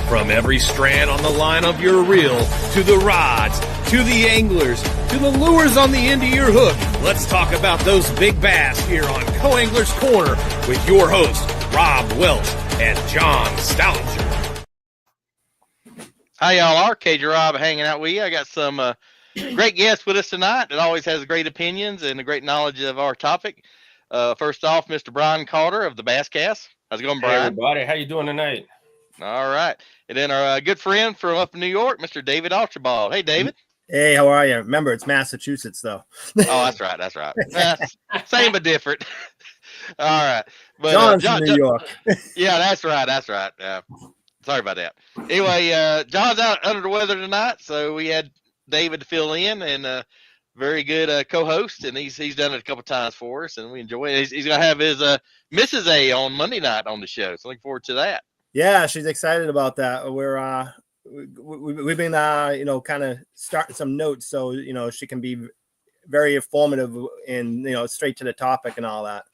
From every strand on the line of your reel, to the rods, to the anglers, to the lures on the end of your hook, let's talk about those big bass here on Co-Angler's Corner with your hosts, Rob Welch and John Stoudinger. Hi, y'all. Arcade Rob hanging out with you. I got some great guests with us tonight that always has great opinions and a great knowledge of our topic. First off, Mr. Brian Carter of the Basscast. How's it going, Brian? Hey, everybody. How you doing tonight? All right. And then our good friend from up in New York, Mr. David Archibald. Hey, David. Hey, how are you? Remember, it's Massachusetts, though. Oh, that's right. That's right. Same but different. All right. But, John's from New York. Yeah, that's right. That's right. Sorry about that. Anyway, John's out under the weather tonight, so we had David to fill in, and very good co-host, and he's done it a couple times for us, and we enjoy it. He's going to have his Mrs. A on Monday night on the show, so looking forward to that. Yeah, she's excited about that. We've been kind of starting some notes so she can be very informative and straight to the topic and all that.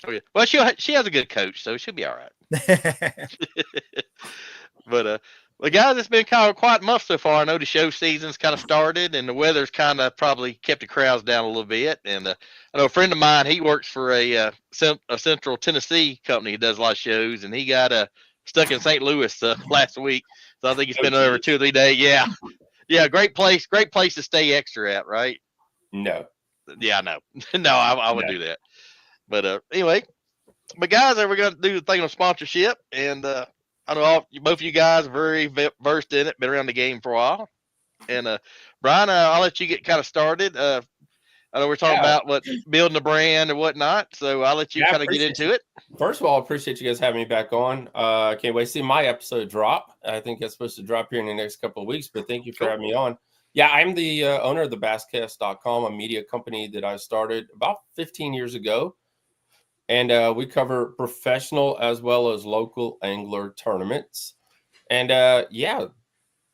Oh yeah. Well, she has a good coach, so she'll be all right. But guys, it's been kind of a quiet month so far. I know the show season's kind of started, and the weather's kind of probably kept the crowds down a little bit. And I know a friend of mine, he works for a Central Tennessee company. He does a lot of shows, and he got stuck in St. Louis last week. So I think he spent over 2 or 3 days. Yeah, great place to stay extra at, right? No. Yeah, no, I would do that. But anyway, guys, we're going to do the thing on sponsorship, and I know both of you guys are very versed in it, been around the game for a while. And Brian, I'll let you get kind of started. I know we're talking about building a brand and whatnot, so I'll let you kind of get into it. First of all, I appreciate you guys having me back on. I can't wait to see my episode drop. I think it's supposed to drop here in the next couple of weeks, but thank you for having me on. Yeah, I'm the owner of the Basscast.com, a media company that I started about 15 years ago. And we cover professional as well as local angler tournaments. And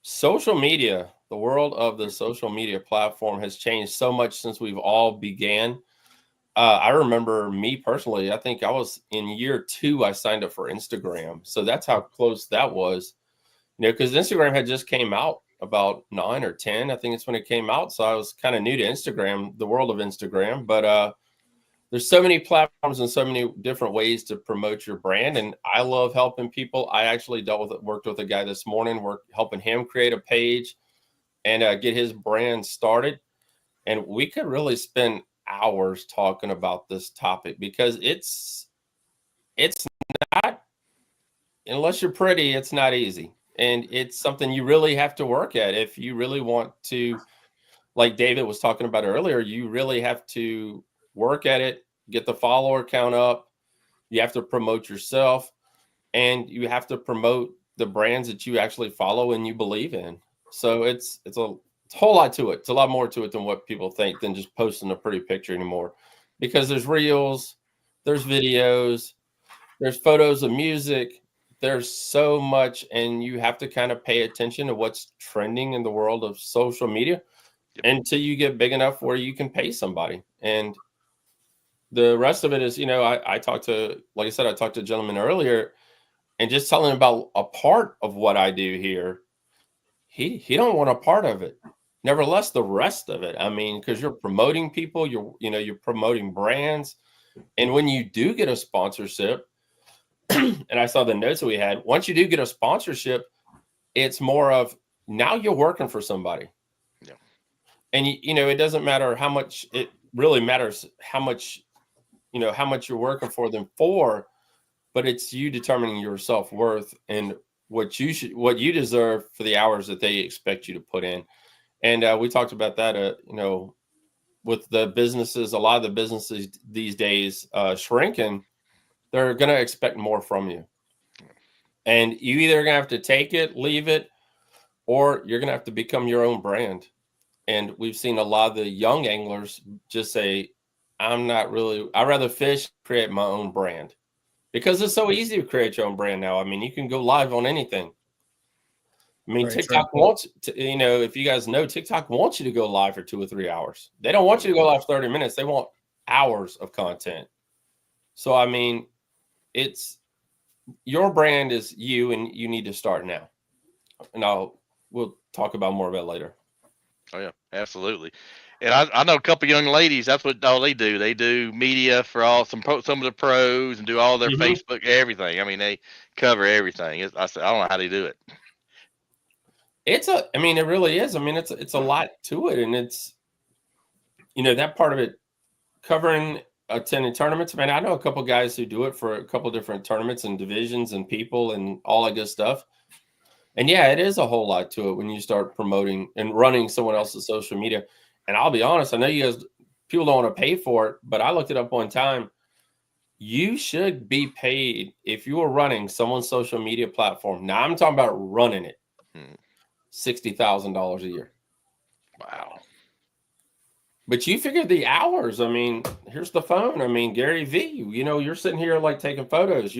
social media, the world of the social media platform has changed so much since we've all began. I remember me personally, I think I was in year 2, I signed up for Instagram. So that's how close that was, because Instagram had just came out about 9 or 10. I think it's when it came out. So I was kind of new to Instagram, the world of Instagram. But there's so many platforms and so many different ways to promote your brand. And I love helping people. I actually worked with a guy this morning, helping him create a page and get his brand started. And we could really spend hours talking about this topic because it's not, unless you're pretty, it's not easy. And it's something you really have to work at. If you really want to, like David was talking about earlier, you really have to work at it, get the follower count up. You have to promote yourself, and you have to promote the brands that you actually follow and you believe in. So it's a whole lot to it. It's a lot more to it than what people think than just posting a pretty picture anymore, because there's reels, there's videos, there's photos of music. There's so much, and you have to kind of pay attention to what's trending in the world of social media until you get big enough where you can pay somebody. And the rest of it is, I talked to a gentleman earlier, and just telling him about a part of what I do here. He don't want a part of it. Nevertheless, the rest of it, I mean, because you're promoting people, you're promoting brands. And when you do get a sponsorship, and I saw the notes that we had, once you do get a sponsorship, it's more of now you're working for somebody. Yeah. And it doesn't matter how much, it really matters how much you're working for them for, but it's you determining your self-worth and what you deserve for the hours that they expect you to put in. And we talked about that, with the businesses, a lot of the businesses these days shrinking, they're going to expect more from you. And you either going to have to take it, leave it, or you're going to have to become your own brand. And we've seen a lot of the young anglers just say, I'd rather fish, create my own brand, because it's so easy to create your own brand now. I mean, you can go live on anything. I mean, TikTok wants to, if you guys know, TikTok wants you to go live for 2 or 3 hours. They don't want you to go live 30 minutes. They want hours of content. So, I mean, it's your brand is you, and you need to start now. and we'll talk about more about it later. Oh yeah, absolutely. And I know a couple young ladies. That's what all they do. They do media for some of the pros and do all their Facebook, everything. I mean, they cover everything. I don't know how they do it. I mean, it really is. I mean, it's a lot to it, and it's, that part of it, covering attending tournaments. Man, I know a couple guys who do it for a couple different tournaments and divisions and people and all that good stuff. And yeah, it is a whole lot to it when you start promoting and running someone else's social media. And I'll be honest, I know people don't want to pay for it, but I looked it up one time. You should be paid if you are running someone's social media platform. Now I'm talking about running it. $60,000 a year. Wow. But you figure the hours. I mean, here's the phone. I mean, Gary V, you're sitting here like taking photos.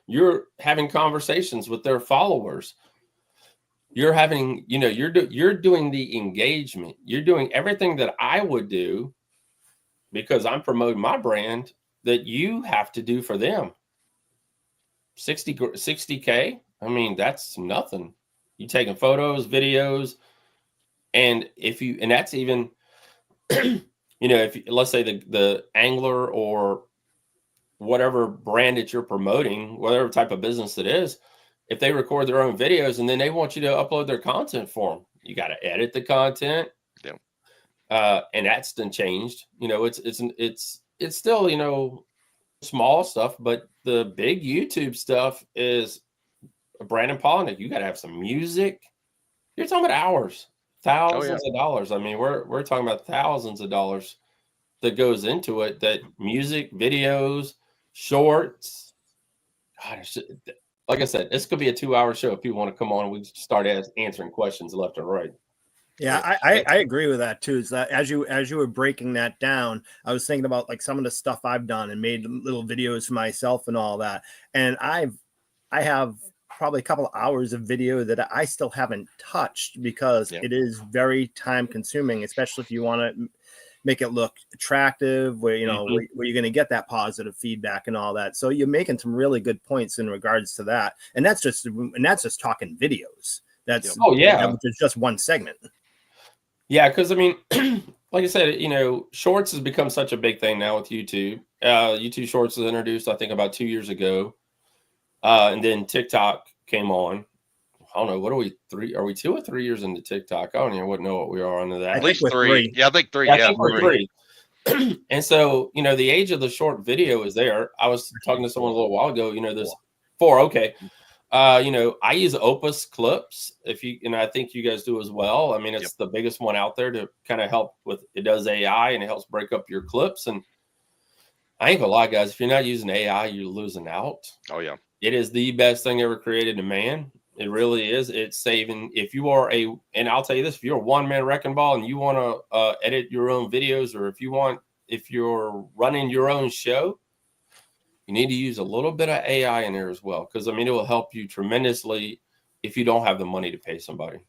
You're having conversations with their followers. You're having, you're doing the engagement. You're doing everything that I would do because I'm promoting my brand that you have to do for them. 60K. I mean, that's nothing. You taking photos, videos, and that's even, if let's say the angler or whatever brand that you're promoting, whatever type of business it is, if they record their own videos and then they want you to upload their content for them, you got to edit the content. Yeah. And that's been changed. It's still, small stuff, but the big YouTube stuff is Brandon Palaniuk. You got to have some music. You're talking about hours, thousands of dollars. I mean, we're talking about thousands of dollars that goes into it. That music, videos, shorts. God, like I said, this could be a 2-hour show if people want to come on and we start answering questions left and right. Yeah, I agree with that too. Is that as you were breaking that down, I was thinking about like some of the stuff I've done and made little videos for myself and all that. And I have probably a couple of hours of video that I still haven't touched because it is very time consuming, especially if you want to make it look attractive, where where you're going to get that positive feedback and all that. So you're making some really good points in regards to that, and that's just talking videos. That's which is just one segment. Yeah, because I mean, like I said, shorts has become such a big thing now with YouTube. YouTube Shorts was introduced, I think, about 2 years ago, and then TikTok came on. I don't know. What are we 3? Are we 2 or 3 years into TikTok? I don't even know what we are under that. At least 3. Yeah, I think 3. I think we're 3. And so, the age of the short video is there. I was talking to someone a little while ago. This 4. Okay. I use Opus Clips. I think you guys do as well. I mean, it's the biggest one out there to kind of help with. It does AI and it helps break up your clips. And I ain't gonna lie, guys. If you're not using AI, you're losing out. Oh yeah, it is the best thing ever created to man. It really is. It's saving. If you are and I'll tell you this: if you're a one-man wrecking ball and you want to edit your own videos, or if you're running your own show, you need to use a little bit of AI in there as well, because it will help you tremendously if you don't have the money to pay somebody.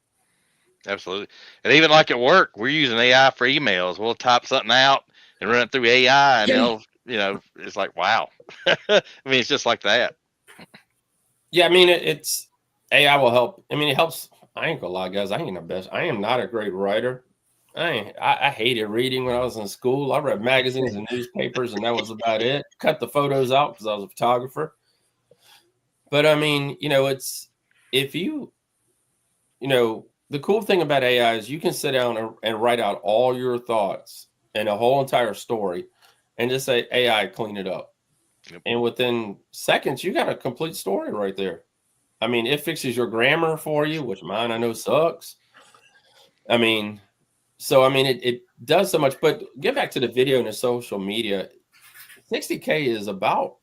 Absolutely. And even like at work, we're using AI for emails. We'll type something out and run it through AI, and it's like, wow. I mean, it's just like that. Yeah, I mean, it's AI will help. I mean, it helps. I ain't gonna lie, guys. I am not a great writer. I hated reading when I was in school. I read magazines and newspapers, and that was about it. Cut the photos out because I was a photographer. But I mean, it's the cool thing about AI is you can sit down and write out all your thoughts and a whole entire story and just say, AI, clean it up. Yep. And within seconds, you got a complete story right there. I mean, it fixes your grammar for you, which mine I know sucks. I mean, it does so much. But get back to the video and the social media. 60K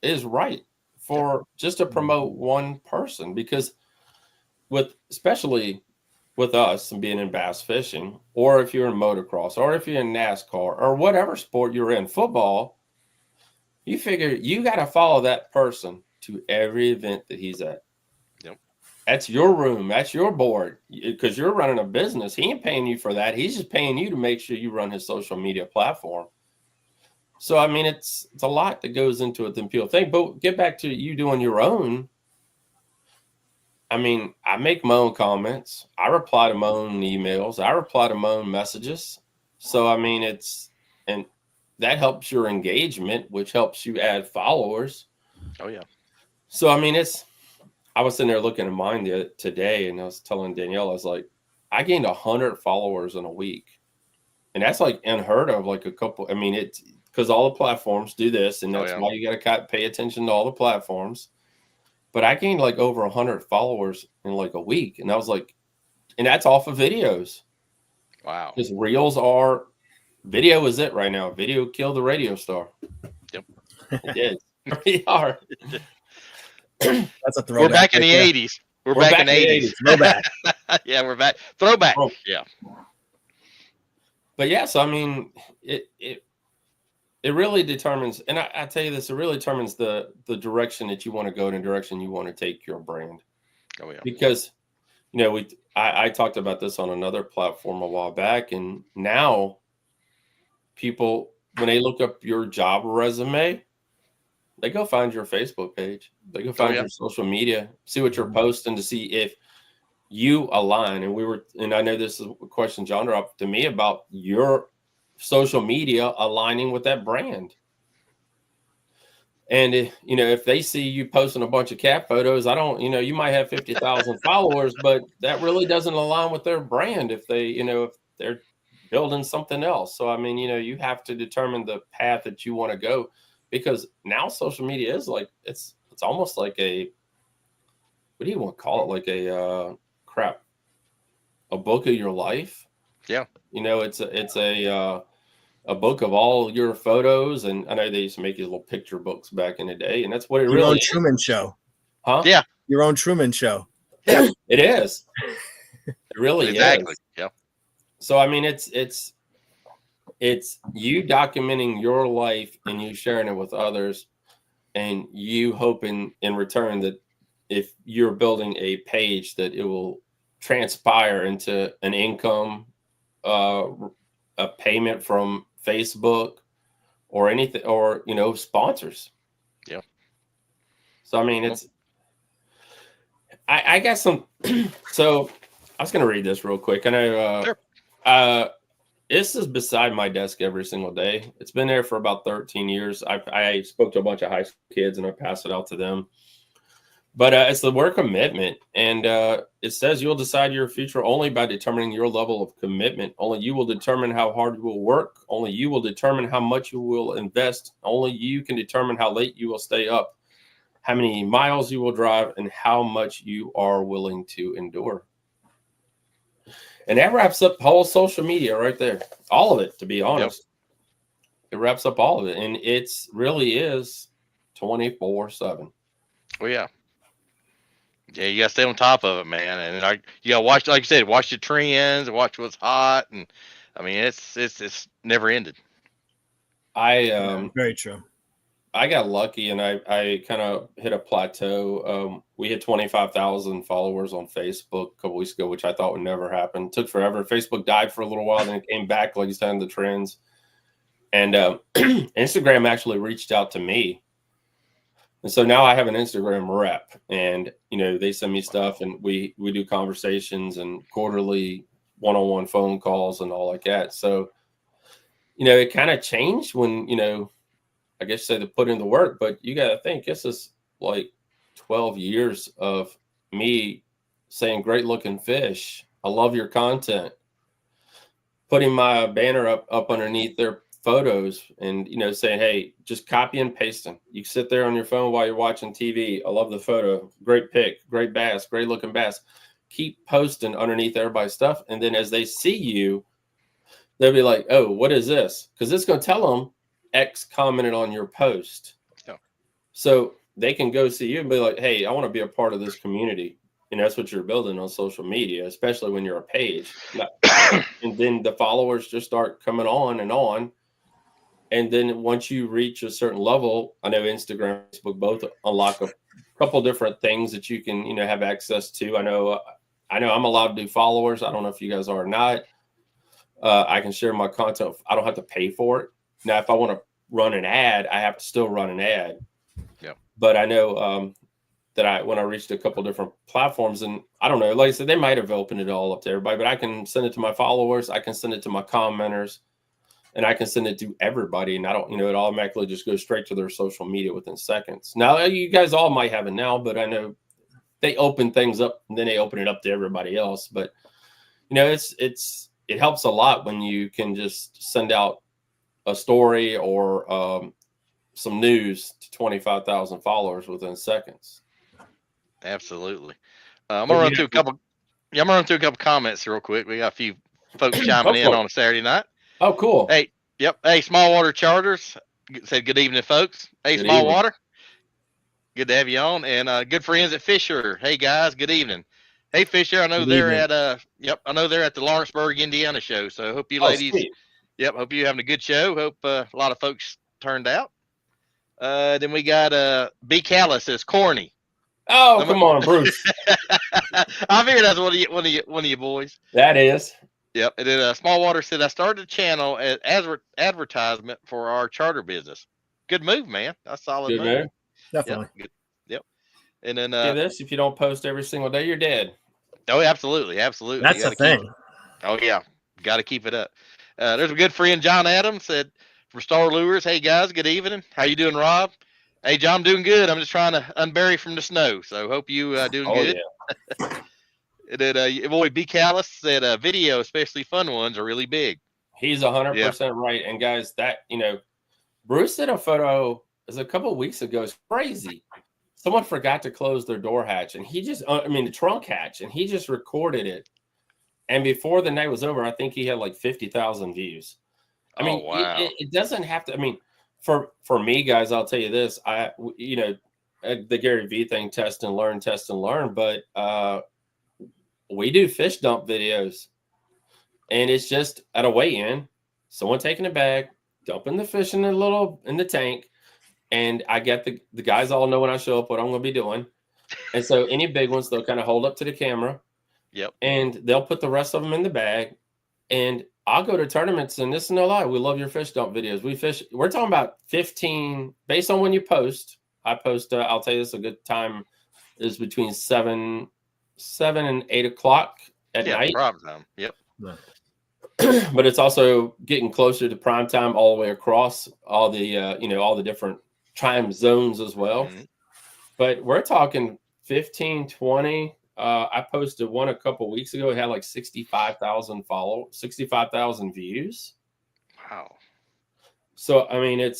is right for just to promote one person, because especially with us and being in bass fishing, or if you're in motocross, or if you're in NASCAR, or whatever sport you're in, football, you figure you got to follow that person to every event that he's at. Yep. That's your room. That's your board, because you're running a business. He ain't paying you for that. He's just paying you to make sure you run his social media platform. So, I mean, it's a lot that goes into it than people think. But get back to you doing your own. I mean, I make my own comments. I reply to my own emails. I reply to my own messages. So, I mean, and that helps your engagement, which helps you add followers. Oh, yeah. So, I mean, I was sitting there looking at mine today, and I was telling Danielle, I was like, I gained 100 followers in a week. And that's like unheard of, like a couple. I mean, it's because all the platforms do this, and that's why you got to pay attention to all the platforms. But I gained like over 100 followers in like a week. And I was like, and that's off of videos. Wow. Because video is it right now. Video killed the radio star. Yep. It did. We are. That's a throwback. We're back in the 80s. We're back in the 80s. Throwback. Yeah, we're back. Throwback. Oh. Yeah. But yeah, so I mean, it really determines, and I tell you this, it really determines the direction that you want to go and the direction you want to take your brand. Oh, yeah. Because, you know, I talked about this on another platform a while back, and now people, when they look up your job resume, they go find your Facebook page. They go find your social media, see what you're posting to see if you align. And I know this is a question John dropped to me about your social media aligning with that brand. And you know, if they see you posting a bunch of cat photos, you might have 50,000 followers, but that really doesn't align with their brand if they're building something else. So I mean, you know, you have to determine the path that you want to go, because now social media is like it's almost like what do you want to call it? Like a book of your life. Yeah. You know, it's a book of all your photos, and I know they used to make these little picture books back in the day, and that's what it really is. Your own Truman Show. Huh? Yeah. Your own Truman Show. It is. It really Exactly. is. Yeah. So I mean, it's you documenting your life and you sharing it with others, and you hoping in return that if you're building a page that it will transpire into an income, a payment from Facebook or anything, or, you know, sponsors. Yeah. So, I mean, I got some, so I was going to read this real quick. I know, Sure. This is beside my desk every single day. It's been there for about 13 years. I spoke to a bunch of high school kids and I pass it out to them. But it's the word commitment. And it says you'll decide your future only by determining your level of commitment. Only you will determine how hard you will work. Only you will determine how much you will invest. Only you can determine how late you will stay up, how many miles you will drive, and how much you are willing to endure. And that wraps up whole social media right there. All of it, to be honest. Yep. It wraps up all of it. And it's really is 24/7. Oh, yeah. Yeah, you got to stay on top of it, man. And you got to watch, like you said, watch the trends, watch what's hot. And I mean, it's never ended. Very true. I got lucky and I kind of hit a plateau. We had 25,000 followers on Facebook a couple weeks ago, which I thought would never happen. It took forever. Facebook died for a little while, then it came back, like you said, in the trends. And Instagram actually reached out to me. And so now I have an Instagram rep, and, you know, they send me stuff, and we do conversations and quarterly one-on-one phone calls and all like that. So, you know, it kind of changed when, you know, I guess say to put in the work, but you got to think this is like 12 years of me saying, great looking fish. I love your content. Putting my banner up underneath their photos and, you know, saying, hey, just copy and paste them. You sit there on your phone while you're watching TV. I love the photo. Great pic, great bass, great looking bass. Keep posting underneath everybody's stuff. And then as they see you, they'll be like, oh, what is this? Because it's going to tell them X commented on your post. Yeah. So they can go see you and be like, hey, I want to be a part of this community. And that's what you're building on social media, especially when you're a page. And then the followers just start coming on and on. And then once you reach a certain level, I know Instagram, Facebook both unlock a couple different things that you can, you know, have access to. I know I'm allowed to do followers. I don't know if you guys are or not. I can share my content. I don't have to pay for it. Now, if I want to run an ad, I have to still run an ad. Yeah. But I know that when I reached a couple different platforms, and I don't know, like I said, they might have opened it all up to everybody, but I can send it to my followers, I can send it to my commenters, and I can send it to everybody. And I don't, it automatically just goes straight to their social media within seconds. Now, you guys all might have it now, but I know they open things up and then they open it up to everybody else. But, it helps a lot when you can just send out a story or some news to 25,000 followers within seconds. Absolutely. I'm gonna run through a couple. Yeah, I'm gonna run through a couple comments real quick. We got a few folks chiming in on a Saturday night. Oh, cool. Hey, yep. Hey, Small Water Charters said good evening, folks. Hey, Good Small evening. Water. Good to have you on. And good friends at Fisher. Hey guys, good evening. Hey Fisher, I know Good they're evening. at I know they're at the Lawrenceburg, Indiana show. So I hope you ladies Sweet. hope you're having a good show. Hope a lot of folks turned out. Then we got B Callis says corny. Oh, come on, Bruce. I figured that's one of you boys. That is. Yep. And then Small Water said I started a channel as advertisement for our charter business. Good move, man. That's solid Good move. move. Definitely. Yep. Yep. And then Do this. If you don't post every single day, you're dead. oh, absolutely, absolutely. That's the thing. Oh yeah, got to keep it up. There's a good friend, John Adams, said from Star Lures. Hey guys, good evening. How you doing, Rob? Hey John, I'm doing good. I'm just trying to unbury from the snow. So hope you doing good. Yeah. And then your boy B Callis said video, especially fun ones, are really big. He's 100% right. And guys, that Bruce did a photo a couple of weeks ago. It's crazy. Someone forgot to close their door hatch, and he just, the trunk hatch, and he just recorded it. And before the night was over, I think he had like 50,000 views. I mean, wow. it doesn't have to. I mean, for me, guys, I'll tell you this. The Gary V thing, test and learn. But we do fish dump videos, and it's just at a weigh-in, someone taking a bag, dumping the fish in the tank. And I get the guys all know when I show up what I'm going to be doing. And so any big ones, they'll kind of hold up to the camera. Yep. And they'll put the rest of them in the bag. And I'll go to tournaments, and this is no lie. We love your fish dump videos. We're talking about 15, based on when you post. I post, I'll tell you this, a good time is between 7 and 8 o'clock at night. Prime time. Yep. But it's also getting closer to prime time all the way across all the, all the different time zones as well. Mm-hmm. But we're talking 15, 20. I posted one a couple weeks ago. It had like 65,000 views. Wow. So, I mean,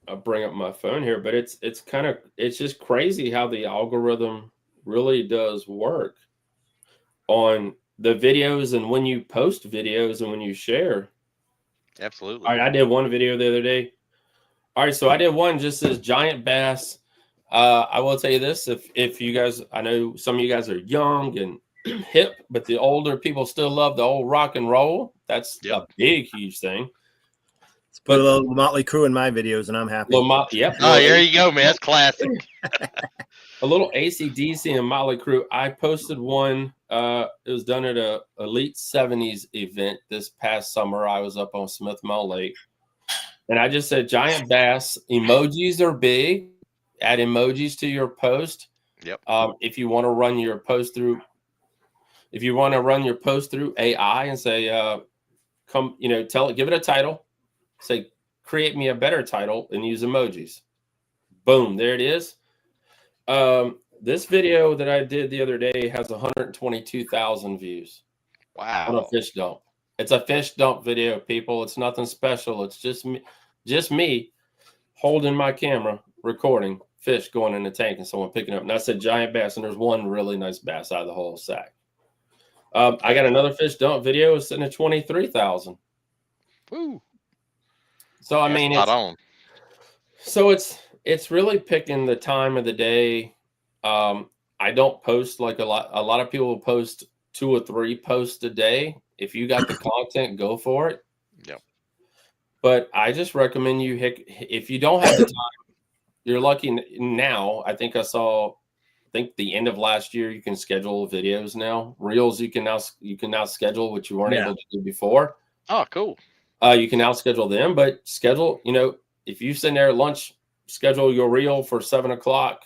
I'll bring up my phone here, but it's just crazy how the algorithm really does work on the videos and when you post videos and when you share. Absolutely. All right, I did one video the other day. All right, so I did one just says giant bass. I will tell you this: if you guys, I know some of you guys are young and hip, but the older people still love the old rock and roll. That's a big, huge thing. Let's put a little Motley Crue in my videos, and I'm happy. Yep. Oh, there you go, man. That's classic. A little AC/DC and Motley Crue. I posted one. It was done at a Elite 70s event this past summer. I was up on Smith Mell Lake, and I just said giant bass. Emojis are big. Add emojis to your post. Yep. If you want to run your post through AI and say, give it a title. Say, create me a better title and use emojis. Boom, there it is. This video that I did the other day has 122,000 views. Wow. On a fish dump. It's a fish dump video, people. It's nothing special. It's just me holding my camera, recording fish going in the tank and someone picking up. And I said giant bass, and there's one really nice bass out of the whole sack. I got another fish dump video sitting at 23,000. Woo. So I mean, it's really picking the time of the day. I don't post like a lot. A lot of people post 2 or 3 posts a day. If you got the content, go for it. Yep. But I just recommend if you don't have the time, you're lucky now. I think the end of last year, you can schedule videos now. Reels you can now schedule, which you weren't able to do before. Oh, cool. You can now schedule them, but schedule, if you sitting there at lunch, schedule your reel for 7 o'clock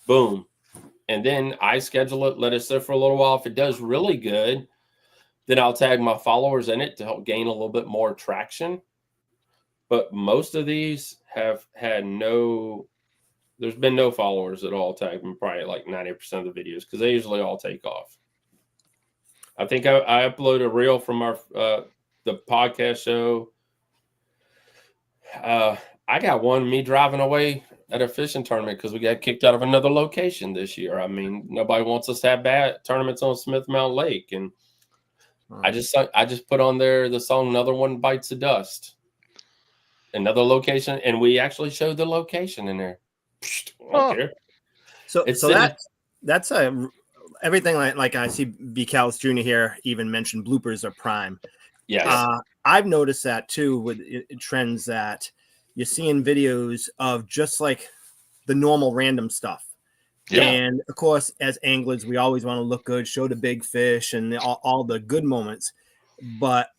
boom. And then I schedule it, let it sit for a little while. If it does really good, then I'll tag my followers in it to help gain a little bit more traction. But most of these have had there's been no followers at all tagged in probably like 90% of the videos because they usually all take off. I think I uploaded a reel from our the podcast show. I got one me driving away at a fishing tournament because we got kicked out of another location this year. I mean, nobody wants us to have bad tournaments on Smith Mountain Lake, and I just put on there the song "Another One Bites the Dust." Another location, and we actually showed the location in there. So that's everything like I see B. Callis Jr. here even mentioned bloopers are prime. Yes. I've noticed that too with trends that you're seeing videos of just like the normal random stuff. Yeah. And of course, as anglers, we always want to look good, show the big fish and all the good moments. But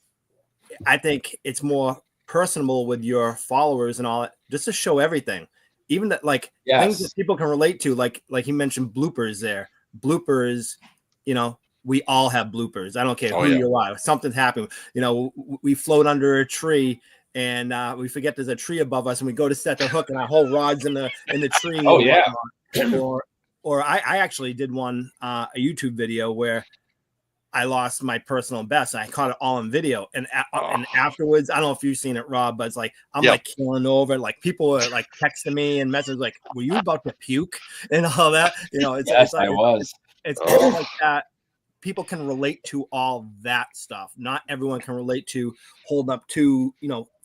I think it's more personable with your followers and all that, just to show everything, even that like things that people can relate to, like you mentioned bloopers there. Bloopers, we all have bloopers. I don't care who you are. Something happened. We float under a tree and we forget there's a tree above us, and we go to set the hook, and our whole rod's in the tree. Oh yeah. Or I actually did one a YouTube video where I lost my personal best. And I caught it all in video, and afterwards, I don't know if you've seen it, Rob, but it's like I'm like killing over. Like people are like texting me and messaging like, "Were you about to puke?" and all that. It's like, I was. It's like that. People can relate to all that stuff. Not everyone can relate to holding up 2,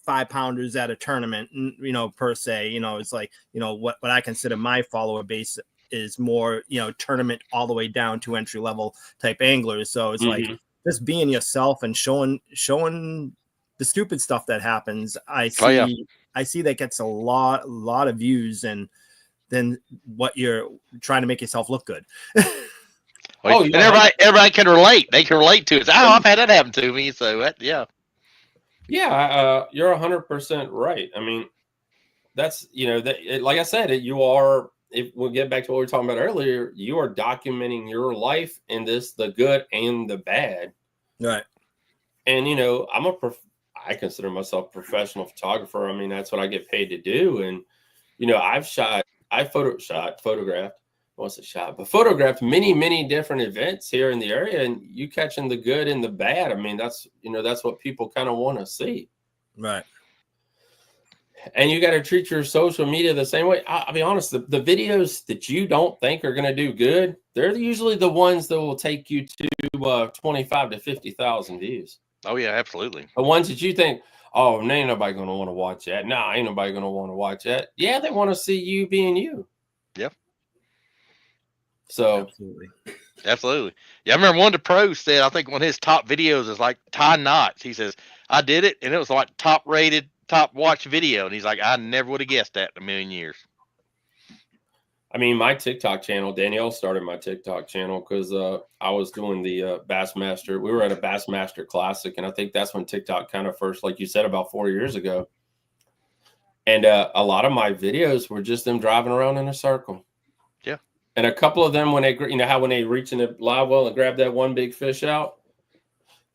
5-pounders at a tournament, per se. It's like, what I consider my follower base is more, tournament all the way down to entry level type anglers. So it's like just being yourself and showing the stupid stuff that happens. I see that gets a lot of views, and then what you're trying to make yourself look good. And everybody can relate. They can relate to it. I've had that happen to me. So yeah. Yeah, you're 100% right. I mean, that's like I said, you are. If we'll get back to what we were talking about earlier, you are documenting your life in this, the good and the bad. Right. And I consider myself a professional photographer. I mean, that's what I get paid to do. And photographed many different events here in the area, and you catching the good and the bad. I mean, that's what people kind of want to see. Right. And you got to treat your social media the same way. I'll be honest, the videos that you don't think are going to do good, they're usually the ones that will take you to 25 to 50,000 views. Oh yeah, absolutely. The ones that you think, oh, ain't nobody going to want to watch that. Nah, ain't nobody going to want to watch that. Yeah, they want to see you being you. Yep. So absolutely. Yeah, I remember one of the pros said, I think one of his top videos is like tie knots. He says, I did it, and it was like top watch video, and he's like, I never would have guessed that in a million years. I mean, my TikTok channel, Danielle started my TikTok channel because I was doing the Bassmaster. We were at a Bassmaster Classic, and I think that's when TikTok kind of first, like you said, about 4 years ago. And a lot of my videos were just them driving around in a circle. Yeah. And a couple of them, when they, when they reach in the live well and grab that one big fish out,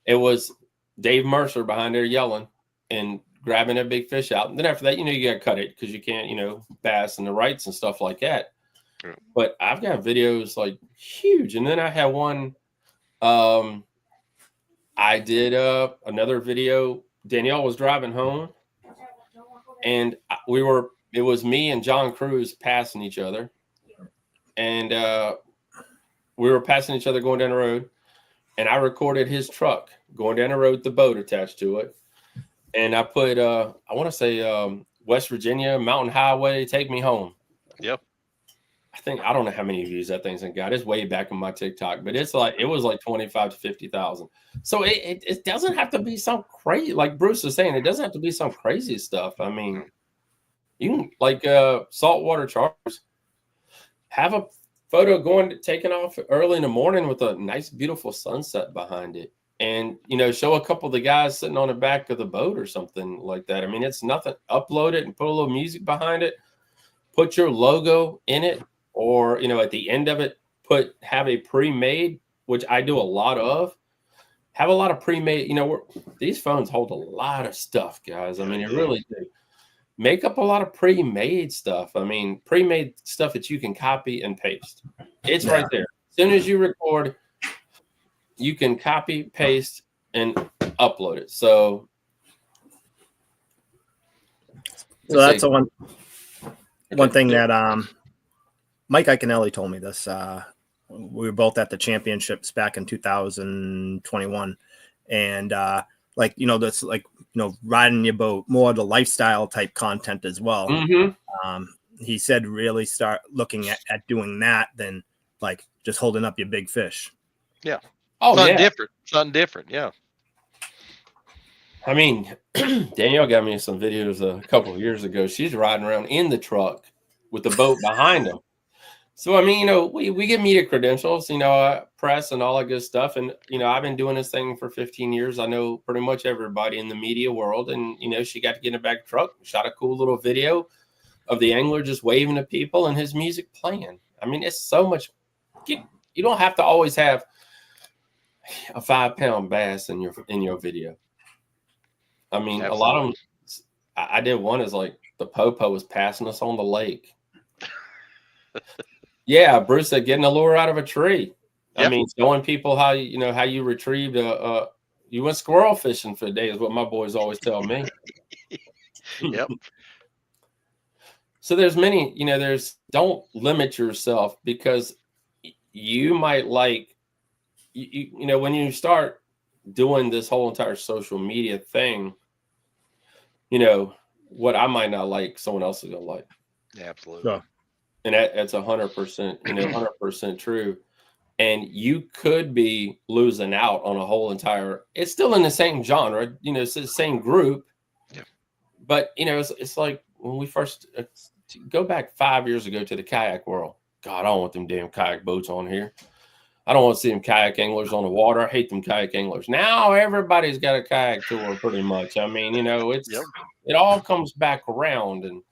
it was Dave Mercer behind there yelling and grabbing a big fish out. And then after that, you got to cut it because you can't, bass and the rights and stuff like that. Yeah. But I've got videos like huge. And then I had one, I did another video. Danielle was driving home, and it was me and John Cruz passing each other. And we were passing each other going down the road, and I recorded his truck going down the road with the boat attached to it. And I put, I want to say West Virginia Mountain Highway, take me home. Yep. I don't know how many views that thing's got. It's way back on my TikTok, but it was like 25 to 50,000. So it doesn't have to be some crazy, like Bruce is saying, it doesn't have to be some crazy stuff. I mean, you can, like Saltwater Charles, have a photo taken off early in the morning with a nice, beautiful sunset behind it. And, show a couple of the guys sitting on the back of the boat or something like that. I mean, it's nothing. Upload it and put a little music behind it. Put your logo in it, or, at the end of it, have a pre-made, which I do a lot of. Have a lot of pre-made, these phones hold a lot of stuff, guys. I mean, it really do. Make up a lot of pre-made stuff. I mean, pre-made stuff that you can copy and paste. It's right there. As soon as you record, you can copy, paste, and upload it. So that's the one thing that Mike Iaconelli told me this. We were both at the championships back in 2021, and that's riding your boat, more the lifestyle type content as well. Mm-hmm. He said really start looking at doing that than like just holding up your big fish. Yeah. Oh, Something different. Yeah. I mean, Danielle got me some videos a couple of years ago. She's riding around in the truck with the boat behind them. So, I mean, we get media credentials, press and all that good stuff. And, I've been doing this thing for 15 years. I know pretty much everybody in the media world. And, she got to get in a back truck, shot a cool little video of the angler just waving to people and his music playing. I mean, it's so much. You don't have to always have a 5-pound bass in your video. I mean, Absolutely. A lot of them, I did one is like the popo was passing us on the lake. Yeah, Bruce said getting a lure out of a tree. Yep. I mean, showing people how you retrieved you went squirrel fishing for a day is what my boys always tell me. Yep. So there's many, don't limit yourself, because you might like, when you start doing this whole entire social media thing, what I might not like, someone else is gonna like. Yeah, absolutely. So, and that's 100%, 100% true. And you could be losing out on a whole entire. It's still in the same genre, it's the same group. Yeah. But it's like when we first go back 5 years ago to the kayak world. God, I don't want them damn kayak boats on here. I don't want to see them kayak anglers on the water. I hate them kayak anglers. Now everybody's got a kayak tour, pretty much. I mean, it all comes back around, and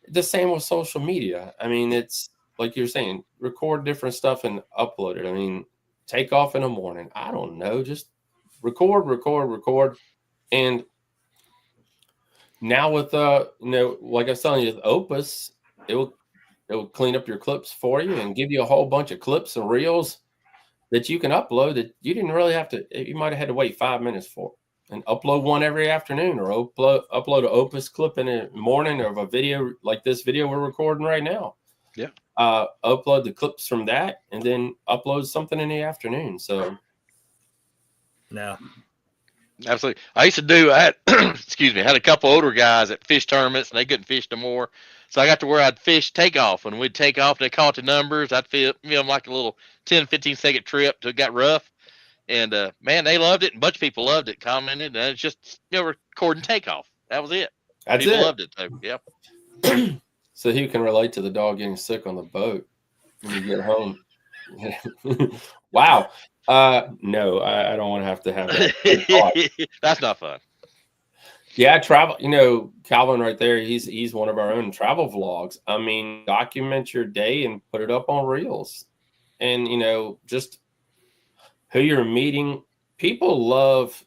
the same with social media. I mean, it's like you're saying, record different stuff and upload it. I mean, take off in the morning. I don't know, just record. And now with like I was telling you, with Opus, it will clean up your clips for you and give you a whole bunch of clips and reels that you can upload that you didn't really have to. You might have had to wait 5 minutes for, and upload one every afternoon, or upload an Opus clip in the morning of a video like this video we're recording right now. Yeah. Upload the clips from that, and then upload something in the afternoon. So, no. Absolutely. I used to do that. Excuse me. I had a couple older guys at fish tournaments, and they couldn't fish no more. So I got to where I'd fish takeoff. When we'd take off, they caught the numbers. I'd film like a little 10, 15-second trip till it got rough. And, man, they loved it. And a bunch of people loved it, commented. And it's just, recording takeoff. That was it. People loved it. So, yeah. So he can relate to the dog getting sick on the boat when you get home. Wow. No, I don't want to have that. That's not fun. Yeah, travel. Calvin right there. He's one of our own travel vlogs. I mean, document your day and put it up on Reels, and just who you're meeting. People love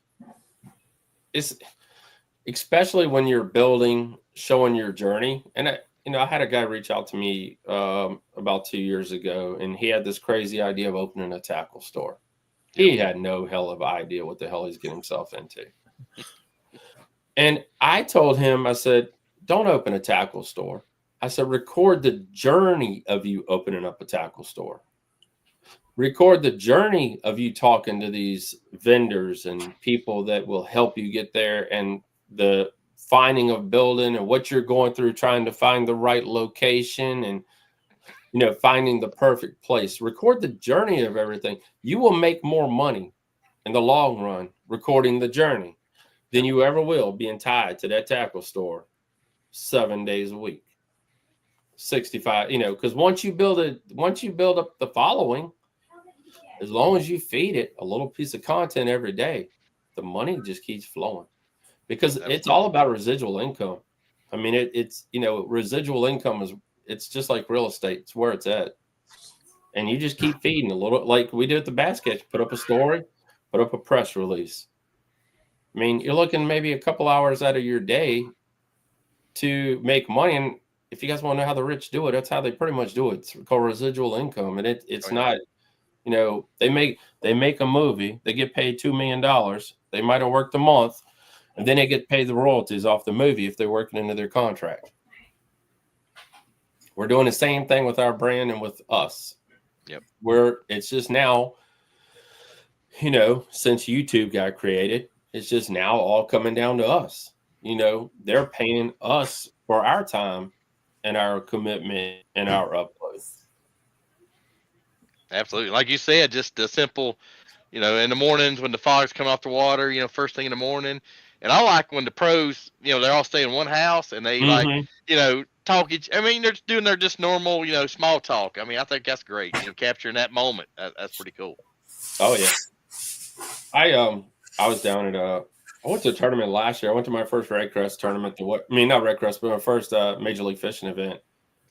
it's, especially when you're building, showing your journey. And I had a guy reach out to me about 2 years ago, and he had this crazy idea of opening a tackle store. He had no hell of an idea what the hell he's getting himself into. And I told him, I said, don't open a tackle store. I said, record the journey of you opening up a tackle store. Record the journey of you talking to these vendors and people that will help you get there, and the finding of building and what you're going through, trying to find the right location and, finding the perfect place. Record the journey of everything. You will make more money in the long run recording the journey than you ever will being tied to that tackle store 7 days a week, 65, because once you build up the following, as long as you feed it a little piece of content every day, the money just keeps flowing, because it's all about residual income. I mean, it's residual income it's just like real estate. It's where it's at. And you just keep feeding a little, like we do at the Bass Catch. Put up a story, put up a press release. I mean, you're looking maybe a couple hours out of your day to make money. And if you guys want to know how the rich do it, that's how they pretty much do it. It's called residual income. And it's not, you know, they make a movie, they get paid $2 million. They might have worked a month, and then they get paid the royalties off the movie if they're working into their contract. We're doing the same thing with our brand and with us. Yep. Where it's just now, you know, since YouTube got created, it's just now all coming down to us. You know, they're paying us for our time and our commitment and our upload. Absolutely. Like you said, just the simple, you know, in the mornings when the fogs come off the water, you know, first thing in the morning. And I like when the pros, you know, they're all staying in one house and they like, you know, talk I mean, they're doing their just normal, you know, small talk. I mean, I think that's great. You know, capturing that moment. That's pretty cool. Oh yeah. I was down at I went to a tournament last year. I went to my first Red Crest tournament. Not Red Crest, but my first Major League Fishing event.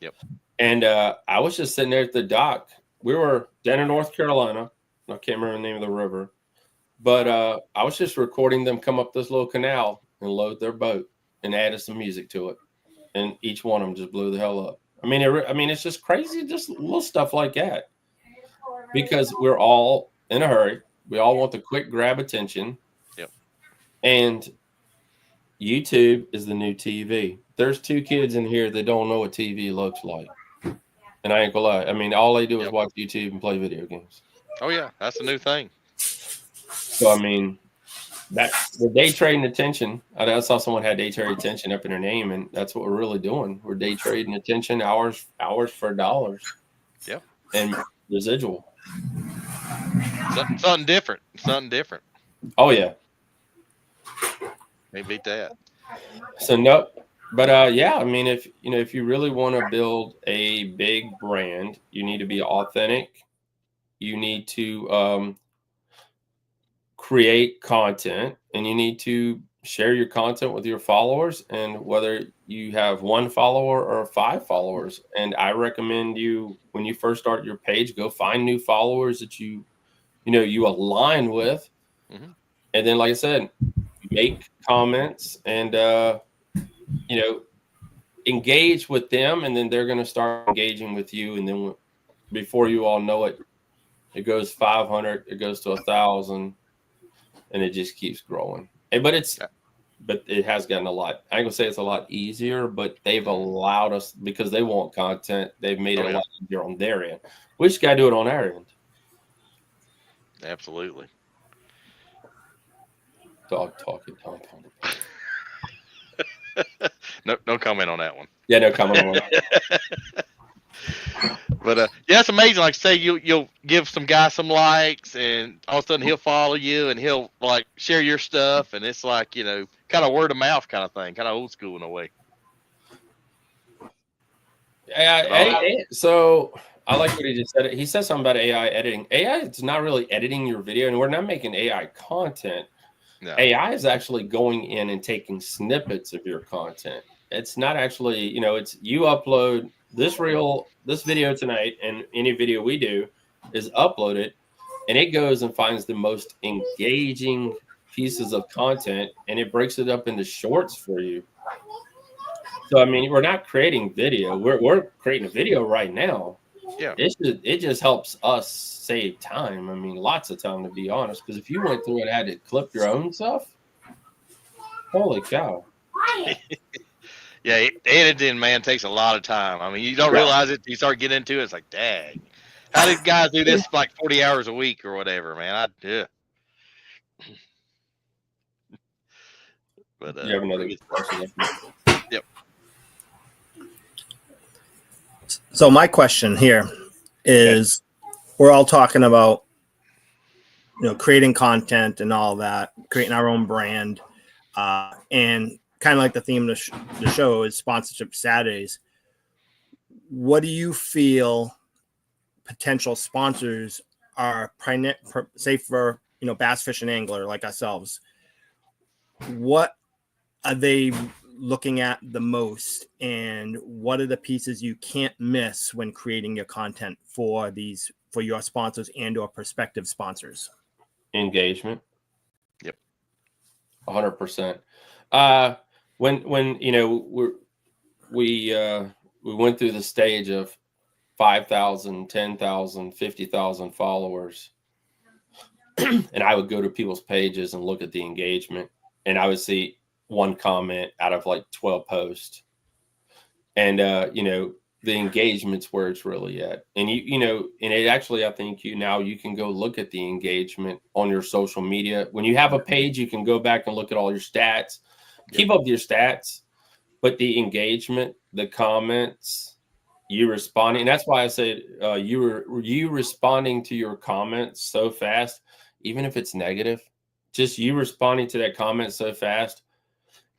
Yep. And I was just sitting there at the dock. We were down in North Carolina. I can't remember the name of the river. But I was just recording them come up this little canal and load their boat and added some music to it. And each one of them just blew the hell up. I mean, it's just crazy, just little stuff like that. Because we're all in a hurry. We all want the quick grab attention. Yep. And YouTube is the new TV. There's 2 kids in here that don't know what TV looks like. And I ain't gonna lie. I mean, all they do is watch YouTube and play video games. Oh, yeah. That's a new thing. So, I mean, that's the day trading attention. I saw someone had day trading attention up in their name, and that's what we're really doing. We're day trading attention, hours for dollars. Yeah. And residual. Something different. Something different. Oh, yeah. Can't beat that. So, no. But, yeah, I mean, if you really want to build a big brand, you need to be authentic. You need to create content, and you need to share your content with your followers, and whether you have 1 follower or 5 followers. And I recommend you, when you first start your page, go find new followers that you align with. Mm-hmm. And then, like I said, make comments and, engage with them. And then they're going to start engaging with you. And then before you all know it, it goes 500, it goes to 1,000. And it just keeps growing. But it has gotten a lot. I ain't gonna say it's a lot easier, but they've allowed us, because they want content. They've made it a lot easier on their end. We just gotta do it on our end. Absolutely. Dog talking. No comment on that one. Yeah, no comment on that. But yeah, it's amazing. Like, say you'll give some guy some likes, and all of a sudden he'll follow you, and he'll like share your stuff, and it's like, you know, kind of word of mouth kind of thing, kind of old school in a way. So I like what he just said. He said something about AI editing. AI is not really editing your video, and we're not making AI content. No. AI is actually going in and taking snippets of your content. It's not actually, it's you upload this video tonight, and any video we do is uploaded, and it goes and finds the most engaging pieces of content, and it breaks it up into shorts for you. So, I mean, we're not creating video. We're creating a video right now. Yeah. It just helps us save time. I mean, lots of time, to be honest, because if you went through and had to clip your own stuff, holy cow. Yeah, editing, man, takes a lot of time. I mean, you don't realize it. You start getting into it. It's like, dang, how did guys do this like 40 hours a week or whatever, man? But you have another question. Yep. So my question here is, we're all talking about, creating content and all that, creating our own brand, and kind of like the theme of the show is sponsorship Saturdays. What do you feel potential sponsors are, say for, bass fishing angler like ourselves? What are they looking at the most, and what are the pieces you can't miss when creating your content for your sponsors and or prospective sponsors? Engagement. Yep. 100%. When we went through the stage of 5,000, 10,000, 50,000 followers, and I would go to people's pages and look at the engagement, and I would see one comment out of like 12 posts. And, the engagement's where it's really at. And, and it actually, I think now you can go look at the engagement on your social media. When you have a page, you can go back and look at all your stats, keep up your stats, but the engagement, the comments, you responding. And that's why I said you responding to your comments so fast, even if it's negative, just you responding to that comment so fast,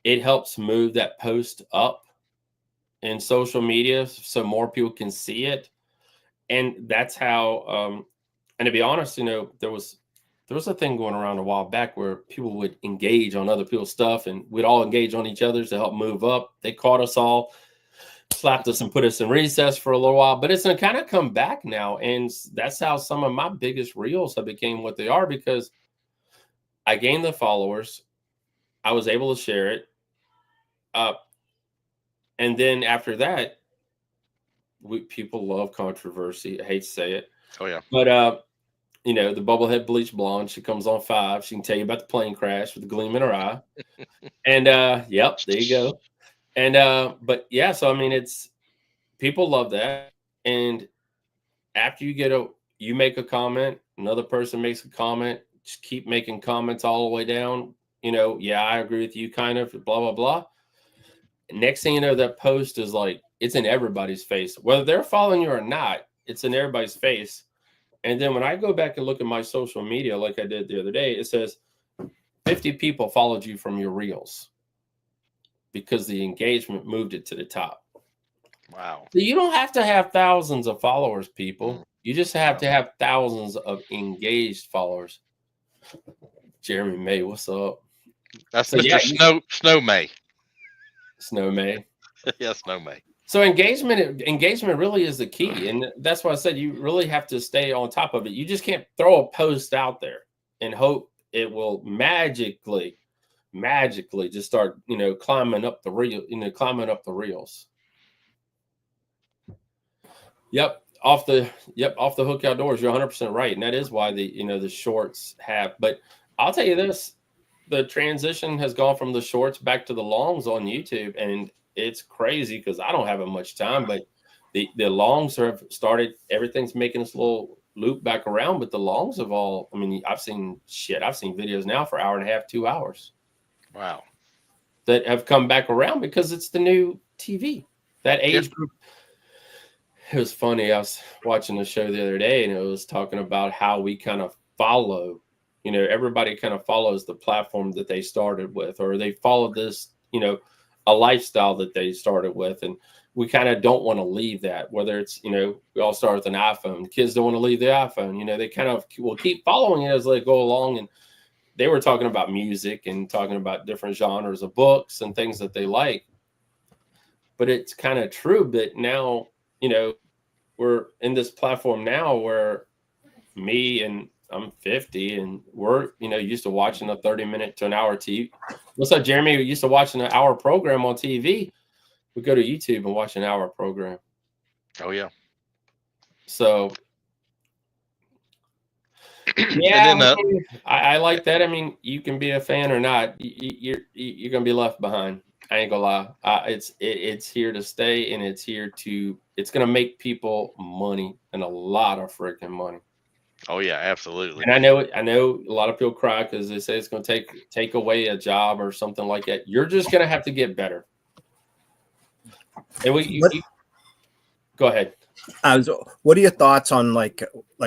it helps move that post up in social media so more people can see it. And that's how, and to be honest, there was a thing going around a while back where people would engage on other people's stuff, and we'd all engage on each other's to help move up. They caught us all, slapped us and put us in recess for a little while, but it's going to kind of come back now. And that's how some of my biggest reels have became what they are, because I gained the followers. I was able to share it. And then after that, people love controversy. I hate to say it. Oh, yeah. But, the bubblehead bleach blonde, she comes on 5. She can tell you about the plane crash with a gleam in her eye. And, yep, there you go. And, but yeah, so, I mean, people love that. And after you make a comment, another person makes a comment, just keep making comments all the way down. Yeah, I agree with you, kind of, blah, blah, blah. Next thing you know, that post is like, it's in everybody's face. Whether they're following you or not, it's in everybody's face. And then when I go back and look at my social media, like I did the other day, it says 50 people followed you from your reels because the engagement moved it to the top. Wow. So you don't have to have thousands of followers, people. You just have to have thousands of engaged followers. Jeremy May, what's up? That's Mr. Snow May. Snow May. Yeah, Snow May. So engagement really is the key. And that's why I said you really have to stay on top of it. You just can't throw a post out there and hope it will magically just start, climbing up the reels. Yep. Off the Hook Outdoors. You're 100% right. And that is why the shorts have, but I'll tell you this, the transition has gone from the shorts back to the longs on YouTube, and it's crazy because I don't have much time, but the longs have started, everything's making this little loop back around, but the longs have all, I've seen videos now for 1.5 hours, 2 hours. Wow. That have come back around because it's the new TV, that age group. It was funny. I was watching the show the other day, and it was talking about how we kind of follow, everybody kind of follows the platform that they started with, or they follow this, a lifestyle that they started with. And we kind of don't want to leave that, whether it's, we all start with an iPhone. Kids don't want to leave the iPhone. They kind of will keep following it as they go along. And they were talking about music and talking about different genres of books and things that they like. But it's kind of true. But now, we're in this platform now where me and I'm 50 and we're, used to watching a 30-minute to an hour TV. What's up, Jeremy? We used to watching an hour program on TV. We go to YouTube and watch an hour program. Oh, yeah. So, yeah, I like that. You can be a fan or not. You're going to be left behind. I ain't gonna lie. It's here to stay, and it's going to make people money, and a lot of freaking money. Oh yeah, absolutely. And I know a lot of people cry because they say it's going to take away a job or something like that. You're just going to have to get better. And go ahead. What are your thoughts on like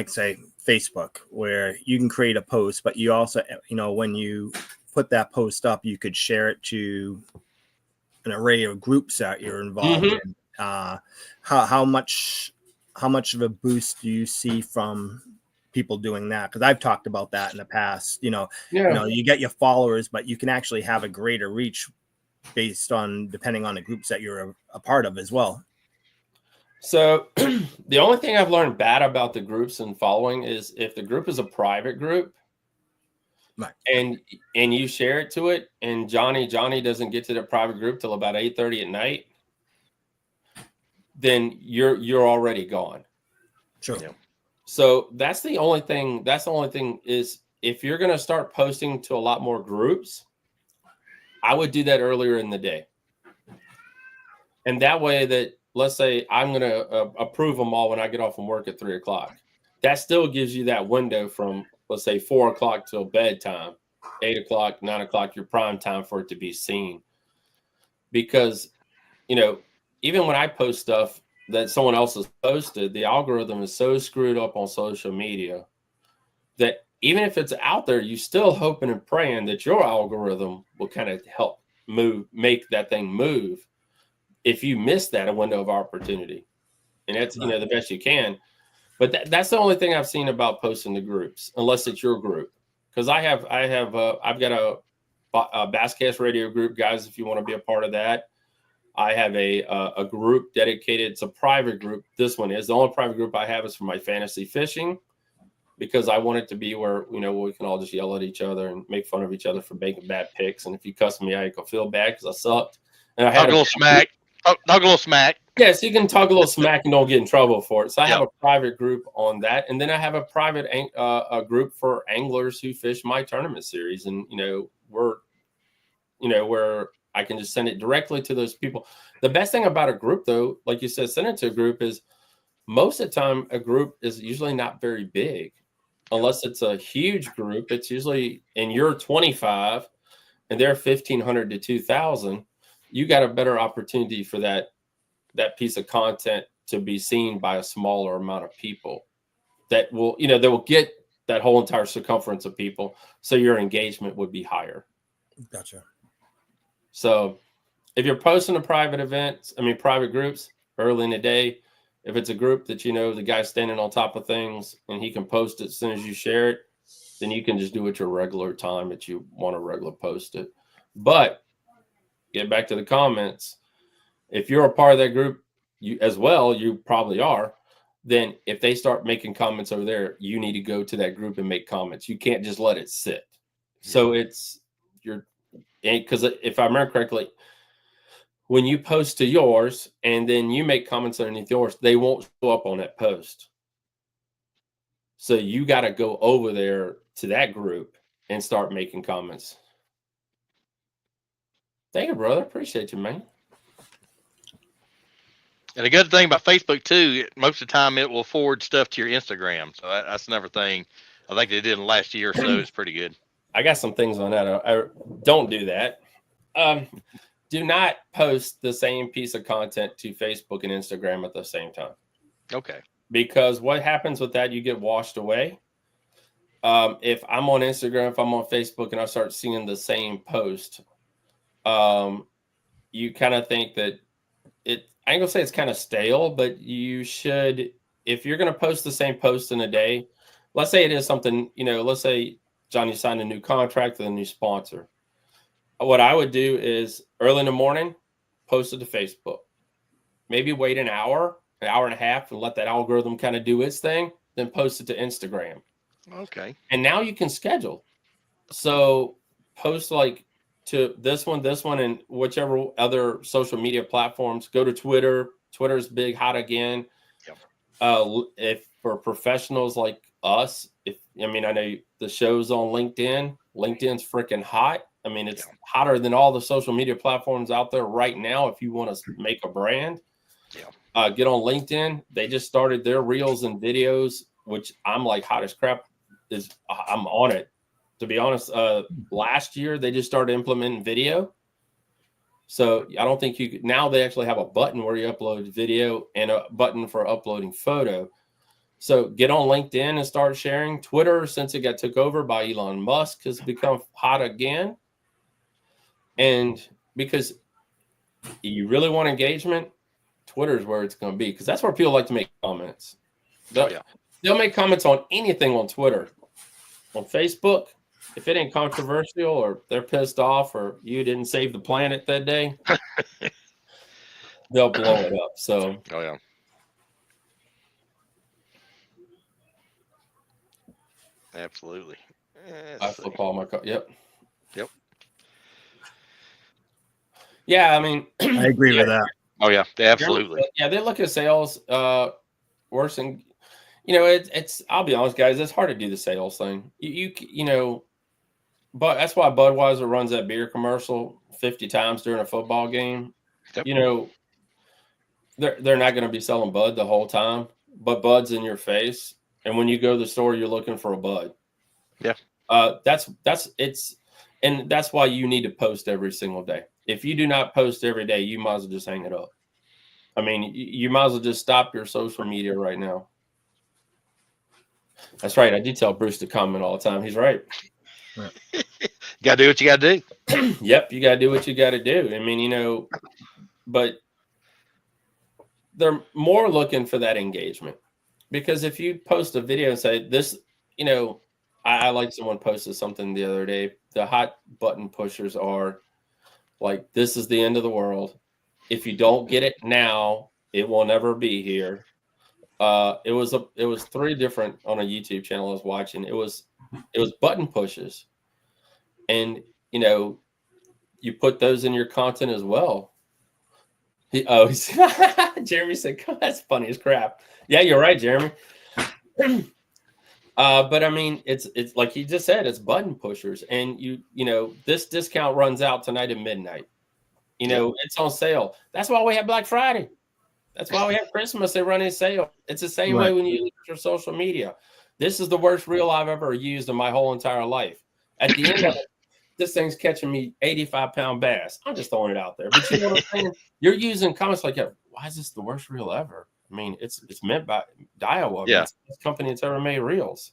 say Facebook, where you can create a post, but you also, when you put that post up, you could share it to an array of groups that you're involved in. How much of a boost do you see from people doing that? Because I've talked about that in the past. You get your followers, but you can actually have a greater reach based on depending on the groups that you're a part of as well. So the only thing I've learned bad about the groups and following is if the group is a private group, right, and you share it to it, and Johnny doesn't get to the private group till about 8:30 at night, then you're already gone. Sure. Yeah. So that's the only thing is if you're going to start posting to a lot more groups, I would do that earlier in the day. And that way that, let's say I'm going to approve them all when I get off from work at 3:00. That still gives you that window from, let's say, 4:00 till bedtime, 8:00, 9:00, your prime time for it to be seen. Because, even when I post stuff that someone else has posted, the algorithm is so screwed up on social media that even if it's out there, you still hoping and praying that your algorithm will kind of help make that thing move. If you miss that, a window of opportunity, and that's, the best you can. But that's the only thing I've seen about posting to groups, unless it's your group. Because I've got a Basscast radio group, guys, if you want to be a part of that. I have a group dedicated. It's a private group. This one is the only private group I have is for my fantasy fishing, because I want it to be where, we can all just yell at each other and make fun of each other for making bad picks. And if you cuss me out, you can feel bad because I sucked. And I had a little smack. Talk a little smack. Yeah, so you can talk a little smack and don't get in trouble for it. So I have a private group on that, and then I have a private a group for anglers who fish my tournament series, and where I can just send it directly to those people. The best thing about a group, though, like you said, send it to a group, is most of the time a group is usually not very big, unless it's a huge group. It's usually, and you're 25, and they're 1,500 to 2,000. You got a better opportunity for that piece of content to be seen by a smaller amount of people that will get that whole entire circumference of people. So your engagement would be higher. Gotcha. So if you're posting to private groups early in the day, if it's a group that, the guy's standing on top of things and he can post it as soon as you share it, then you can just do it your regular time that you want to regular post it. But get back to the comments. If you're a part of that group, you probably are. Then if they start making comments over there, you need to go to that group and make comments. You can't just let it sit. So because if I remember correctly, when you post to yours and then you make comments underneath yours, they won't show up on that post. So you got to go over there to that group and start making comments. Thank you, brother. Appreciate you, man. And the good thing about Facebook too, most of the time it will forward stuff to your Instagram. So that's another thing. I think they did in the last year or so. It's pretty good. I got some things on that. I don't do that. Do not post the same piece of content to Facebook and Instagram at the same time. Okay. Because what happens with that, you get washed away. If I'm on Instagram, if I'm on Facebook, and I start seeing the same post, you kind of think that I ain't gonna say it's kind of stale, but you should, if you're gonna post the same post in a day, let's say it is something, let's say Johnny signed a new contract with a new sponsor. What I would do is early in the morning, post it to Facebook. Maybe wait an hour and a half, and let that algorithm kind of do its thing, then post it to Instagram. Okay. And now you can schedule. So post like to this one, and whichever other social media platforms. Go to Twitter. Twitter's big, hot again. Yep. If for professionals like us, I know the show's on LinkedIn. LinkedIn's freaking hot. It's hotter than all the social media platforms out there right now. If you want to make a brand, get on LinkedIn. They just started their reels and videos, which I'm like hot as crap. I'm on it. To be honest, last year they just started implementing video. So I don't think now they actually have a button where you upload video and a button for uploading photo. So get on LinkedIn and start sharing. Twitter, since it got took over by Elon Musk, has become hot again. And because you really want engagement, Twitter is where it's going to be, because that's where people like to make comments. They'll make comments on anything on Twitter. On Facebook, if it ain't controversial or they're pissed off or you didn't save the planet that day, they'll blow it up. So, Oh yeah. Absolutely. I flip all my cards. Yep. Yep. Yeah, I mean, I agree with that. Oh yeah, absolutely. Yeah, they look at sales worse than, it's I'll be honest, guys, it's hard to do the sales thing. You know, but that's why Budweiser runs that beer commercial 50 times during a football game. Yep. You know, they're not going to be selling Bud the whole time, but Bud's in your face. And when you go to the store, you're looking for a Bud. Yeah. That's why you need to post every single day. If you do not post every day, you might as well just hang it up. I mean, you might as well just stop your social media right now. That's right. I do tell Bruce to comment all the time. He's right. You got to do what you got to do. Yep. You got to do what you got to do. I mean, but they're more looking for that engagement, because if you post a video and say this, I like someone posted something the other day. The hot button pushers are like, this is the end of the world. If you don't get it now, it will never be here. It was 3 different on a YouTube channel I was watching. It was button pushes, and you put those in your content as well. Jeremy said, "That's funny as crap." Yeah, you're right, Jeremy. But I mean, it's like he just said, it's button pushers, and this discount runs out tonight at midnight. It's on sale. That's why we have Black Friday. That's why we have Christmas. They run a sale. It's the same way when you look at your social media. This is the worst reel I've ever used in my whole entire life. At the end of it, this thing's catching me 85-pound bass. I'm just throwing it out there. But you know what I'm saying? You're using comments like, why is this the worst reel ever? I mean, it's meant by Daiwa. Yeah. It's the best company that's ever made reels.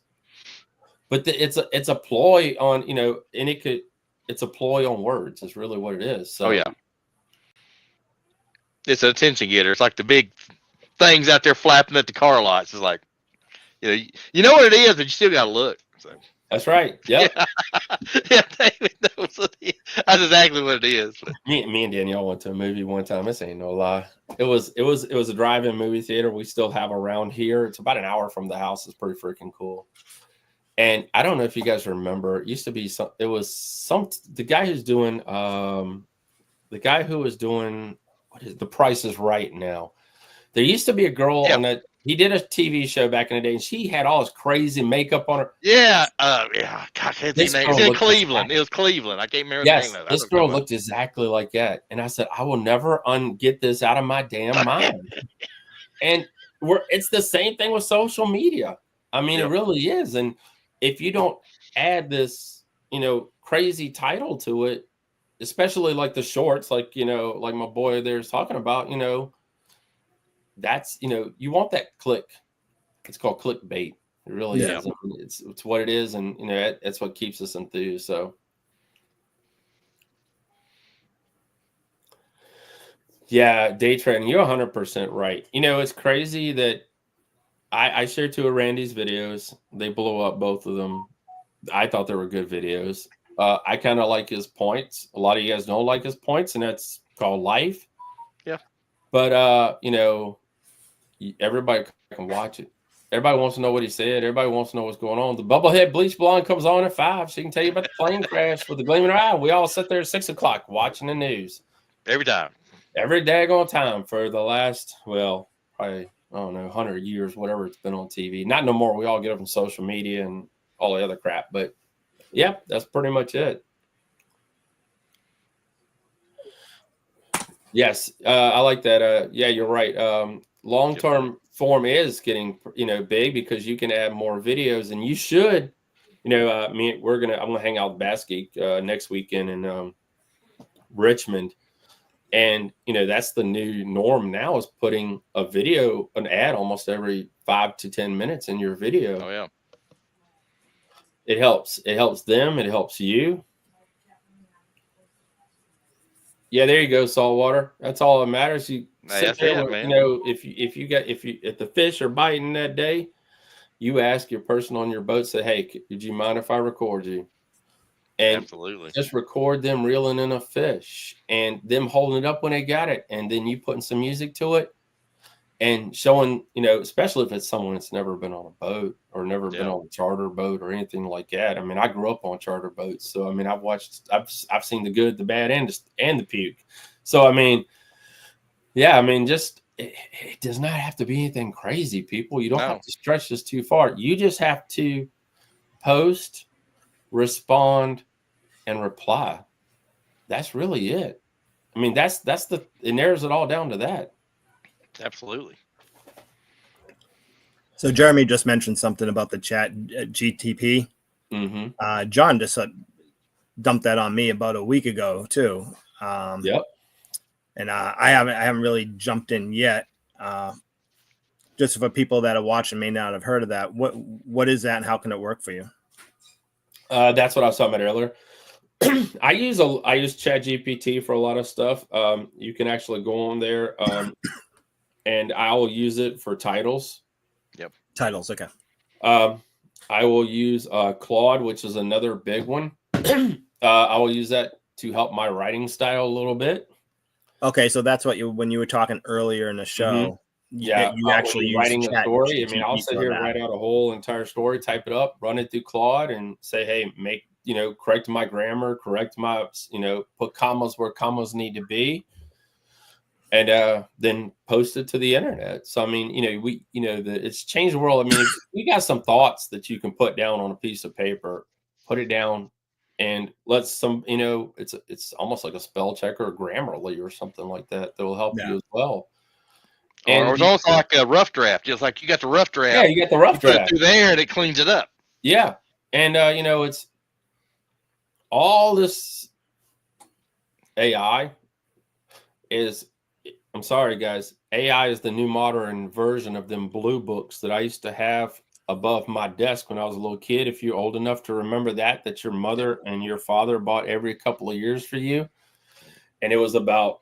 But it's a ploy on, and it's a ploy on words. Is really what it is. So, Oh yeah. It's an attention getter. It's like the big things out there flapping at the car lots. It's like, you know what it is, but you still got to look. So. That's right. Yep. Yeah, David knows what it is. That's exactly what it is. Me and Danielle went to a movie one time. This ain't no lie. It was a drive-in movie theater we still have around here. It's about an hour from the house. It's pretty freaking cool. And I don't know if you guys remember. It used to be the guy who's doing what is The Price is Right now. There used to be a girl on that. He did a TV show back in the day, and she had all this crazy makeup on her. Yeah. Yeah. Gosh, it's in Cleveland. It was Cleveland. I can't remember the name of it. This girl looked exactly like that. And I said, I will never get this out of my damn mind. And it's the same thing with social media. I mean, It really is. And if you don't add this, crazy title to it, especially like the shorts, like my boy there's talking about, that's you want that click. It's called clickbait. It really is. I mean, it's what it is, and that's what keeps us enthused. So yeah, day trading. You're 100% right. It's crazy that I shared 2 of Randy's videos. They blew up, both of them. I thought they were good videos. I kind of like his points. A lot of you guys don't like his points, and that's called life. Yeah. But everybody can watch it. Everybody wants to know what he said. Everybody wants to know what's going on. The Bubblehead Bleach Blonde comes on at 5. She can tell you about the plane crash with the gleam in her eye. We all sit there at 6 o'clock watching the news. Every time. Every daggone time for the last, probably, I don't know, 100 years, whatever it's been on TV. Not no more. We all get up on social media and all the other crap. But, yeah, that's pretty much it. Yes, I like that. Yeah, you're right. Long-term form is getting, big, because you can add more videos, and you should, I'm gonna hang out with Bass Geek next weekend in Richmond, and that's the new norm now, is putting an ad almost every 5 to 10 minutes in your video. Oh yeah. It helps them. It helps you. Yeah, there you go, saltwater. That's all that matters. You sit there, man. If the fish are biting that day, you ask your person on your boat, say, "Hey, did you mind if I record you?" And Absolutely. just record them reeling in a fish and them holding it up when they got it. And then you putting some music to it and showing, especially if it's someone that's never been on a boat or never been on a charter boat or anything like that. I mean, I grew up on charter boats. So, I mean, I've seen the good, the bad, and the puke. So, I mean, yeah, I mean, just it does not have to be anything crazy, people. You don't have to stretch this too far. You just have to post, respond, and reply. That's really it. I mean, it narrows it all down to that. Absolutely. So Jeremy just mentioned something about the chat GTP. Mm-hmm. John just dumped that on me about a week ago too. Yep. And I haven't really jumped in yet. Just for people that are watching may not have heard of that. What is that and how can it work for you? That's what I was talking about earlier. I use ChatGPT for a lot of stuff. You can actually go on there, and I will use it for titles. Yep. Titles, okay. I will use Claude, which is another big one. I will use that to help my writing style a little bit. Okay, so that's what when you were talking earlier in the show. Mm-hmm. Yeah, you actually writing a story. I mean, I'll sit here and write out a whole entire story, type it up, run it through Claude, and say, hey, correct my grammar, correct my, put commas where commas need to be, and then post it to the internet. So, I mean, it's changed the world. I mean, if you got some thoughts that you can put down on a piece of paper, put it down and let some, it's almost like a spell checker or Grammarly or something like that will help you as well. And it's also like a rough draft. Just like you got the rough draft. Yeah, you got the rough draft. Put it through there and it cleans it up. Yeah. And, it's all this AI I'm sorry, guys. AI is the new modern version of them blue books that I used to have above my desk when I was a little kid. If you're old enough to remember that your mother and your father bought every couple of years for you. And it was about,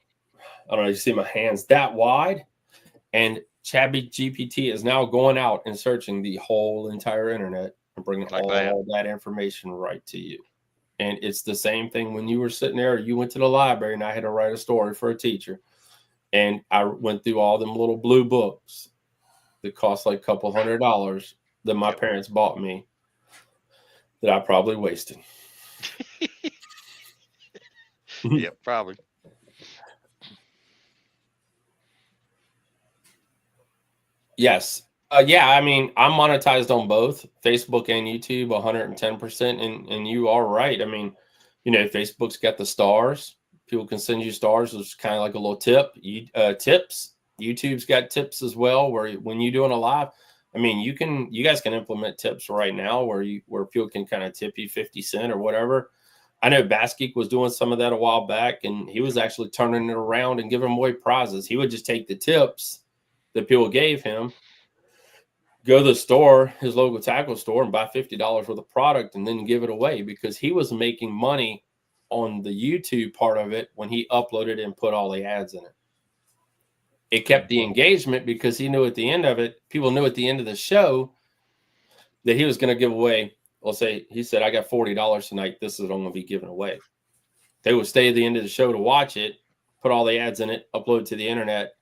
I don't know, you see my hands that wide. And ChatGPT is now going out and searching the whole entire internet and bringing all that information right to you. And it's the same thing when you were sitting there, you went to the library and I had to write a story for a teacher. And I went through all them little blue books that cost like a couple $100 that my parents bought me that I probably wasted. Yep, probably. Yes. Yeah, I mean, I'm monetized on both Facebook and YouTube 110%. And you are right. I mean, Facebook's got the stars. People can send you stars. It's kind of like a little tip. Tips. YouTube's got tips as well, where when you're doing a live, I mean, you guys can implement tips right now where people can kind of tip you 50 cents or whatever. I know Bass Geek was doing some of that a while back, and he was actually turning it around and giving away prizes. He would just take the tips that people gave him, go to the store, his local tackle store, and buy $50 worth of product and then give it away, because he was making money on the YouTube part of it when he uploaded and put all the ads in it. It kept the engagement because he knew at the end of it, people knew at the end of the show that he was going to give away. Let's say he said, I got $40 tonight. This is what I'm going to be giving away. They would stay at the end of the show to watch it, put all the ads in it, upload to the internet,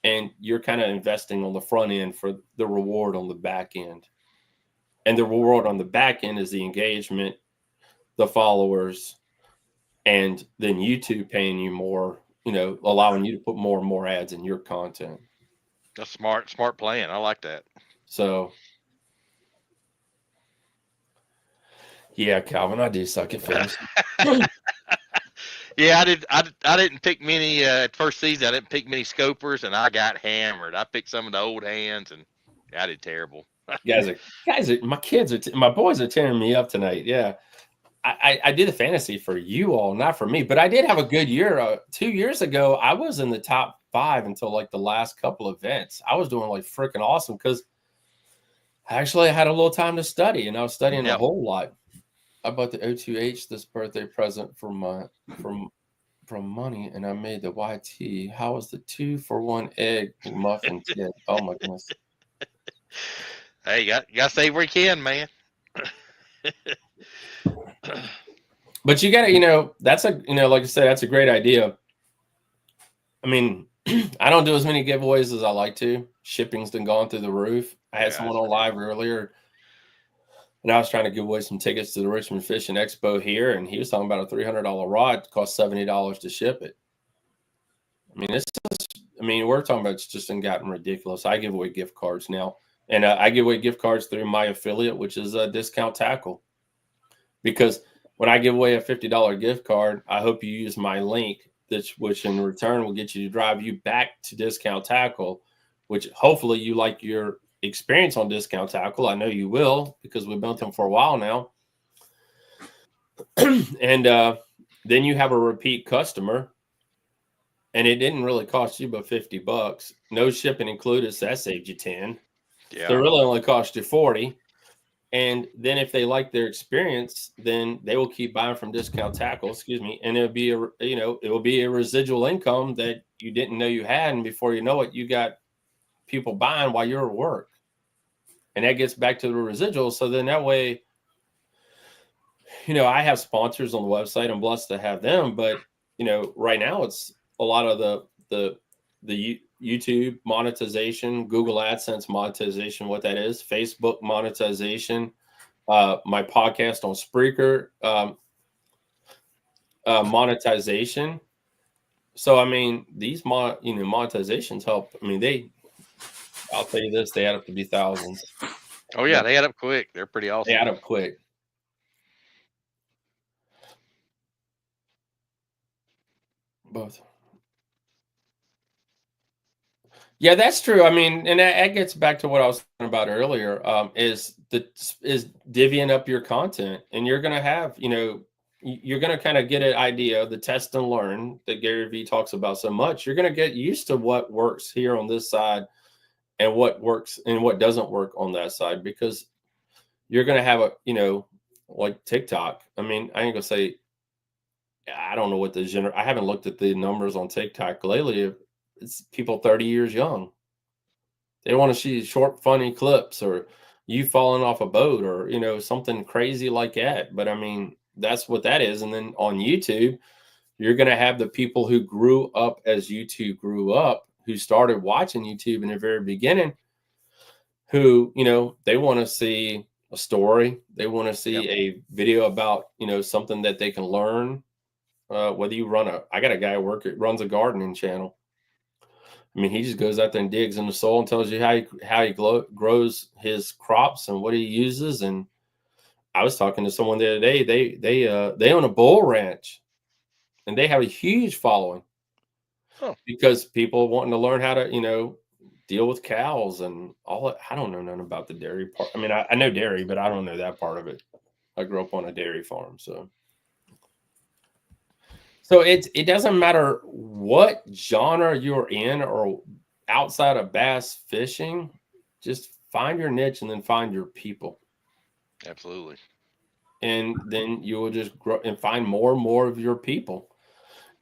and you're kind of investing on the front end for the reward on the back end. And the reward on the back end is the engagement, the followers, and then YouTube paying you more, allowing you to put more and more ads in your content. That's smart plan. I like that. So, yeah, Calvin, I do suck at fantasy. Yeah, I didn't pick many at first season. I didn't pick many scopers, and I got hammered. I picked some of the old hands, and I did terrible. guys, my boys are tearing me up tonight. Yeah, I did the fantasy for you all, not for me, but I did have a good year. 2 years ago, I was in the top 5 until like the last couple events. I was doing like freaking awesome because I actually had a little time to study, and I was studying a whole lot. I bought the O2H this birthday present from money, and I made the YT. How was the 2-for-1 egg muffin kit? Oh my goodness! Hey, you got to save where you can, man. But you got to, that's like I said, that's a great idea. I mean, I don't do as many giveaways as I like to. Shipping's been gone through the roof. I had someone on live earlier, and I was trying to give away some tickets to the Richmond Fishing Expo here, and he was talking about a $300 rod. It cost $70 to ship it. I mean, we're talking about it's just gotten ridiculous. I give away gift cards now, and I give away gift cards through my affiliate, which is Discount Tackle, because when I give away a $50 gift card, I hope you use my link, which in return will get you to drive you back to Discount Tackle, which hopefully you like your experience on Discount Tackle. I know you will, because we've been with them for a while now. And then you have a repeat customer, and it didn't really cost you but $50. No shipping included, so that saved you 10. Yeah. So it really only cost you 40. And then if they like their experience, then they will keep buying from Discount Tackle, and it'll be it will be a residual income that you didn't know you had, and before you know it, you got people buying while you're at work. And that gets back to the residual. So then that way, I have sponsors on the website. I'm blessed to have them, but right now it's a lot of the YouTube monetization, Google AdSense monetization, what that is, Facebook monetization, my podcast on Spreaker, monetization. So, I mean, these monetizations help. I mean, I'll tell you this, they add up to be thousands. Oh yeah, they add up quick. They're pretty awesome. They add up quick. Both. Yeah, that's true. I mean, and that gets back to what I was talking about earlier, is divvying up your content. And you're going to have, you're going to kind of get an idea of the test and learn that Gary Vee talks about so much. You're going to get used to what works here on this side and what works and what doesn't work on that side, because you're going to have like TikTok. I mean, I ain't going to say, I don't know what I haven't looked at the numbers on TikTok lately. It's people 30 years young. They want to see short, funny clips, or you falling off a boat, or, something crazy like that. But I mean, that's what that is. And then on YouTube, you're going to have the people who grew up as YouTube grew up, who started watching YouTube in the very beginning, who, they want to see a story. They want to see a video about, something that they can learn. Whether you I got a guy at work that runs a gardening channel. I mean, he just goes out there and digs in the soil and tells you how he grows his crops and what he uses. And I was talking to someone the other day. They own a bull ranch, and they have a huge following because people wanting to learn how to, deal with cows and all that. I don't know nothing about the dairy part. I mean, I know dairy, but I don't know that part of it. I grew up on a dairy farm, so it doesn't matter what genre you're in or outside of bass fishing, just find your niche and then find your people. Absolutely. And then you will just grow and find more and more of your people.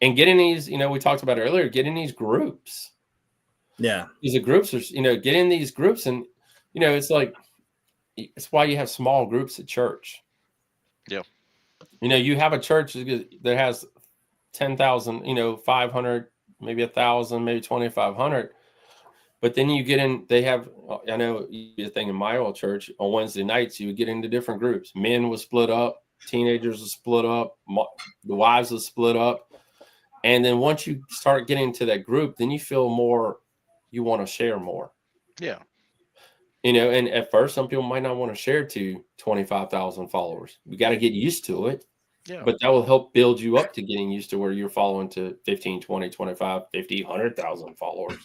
And get in these, we talked about earlier, get in these groups. Yeah. These groups are, get in these groups, and, it's like, it's why you have small groups at church. Yeah. You have a church that has 10,000, 500, maybe 1,000, maybe 2,500. But then you get in, I know the thing in my old church on Wednesday nights, you would get into different groups. Men was split up, teenagers was split up, the wives was split up. And then once you start getting to that group, then you feel more, you want to share more. Yeah. And at first, some people might not want to share to 25,000 followers. You got to get used to it. Yeah. But that will help build you up to getting used to where you're following to 15, 20, 25, 50, 100,000 followers,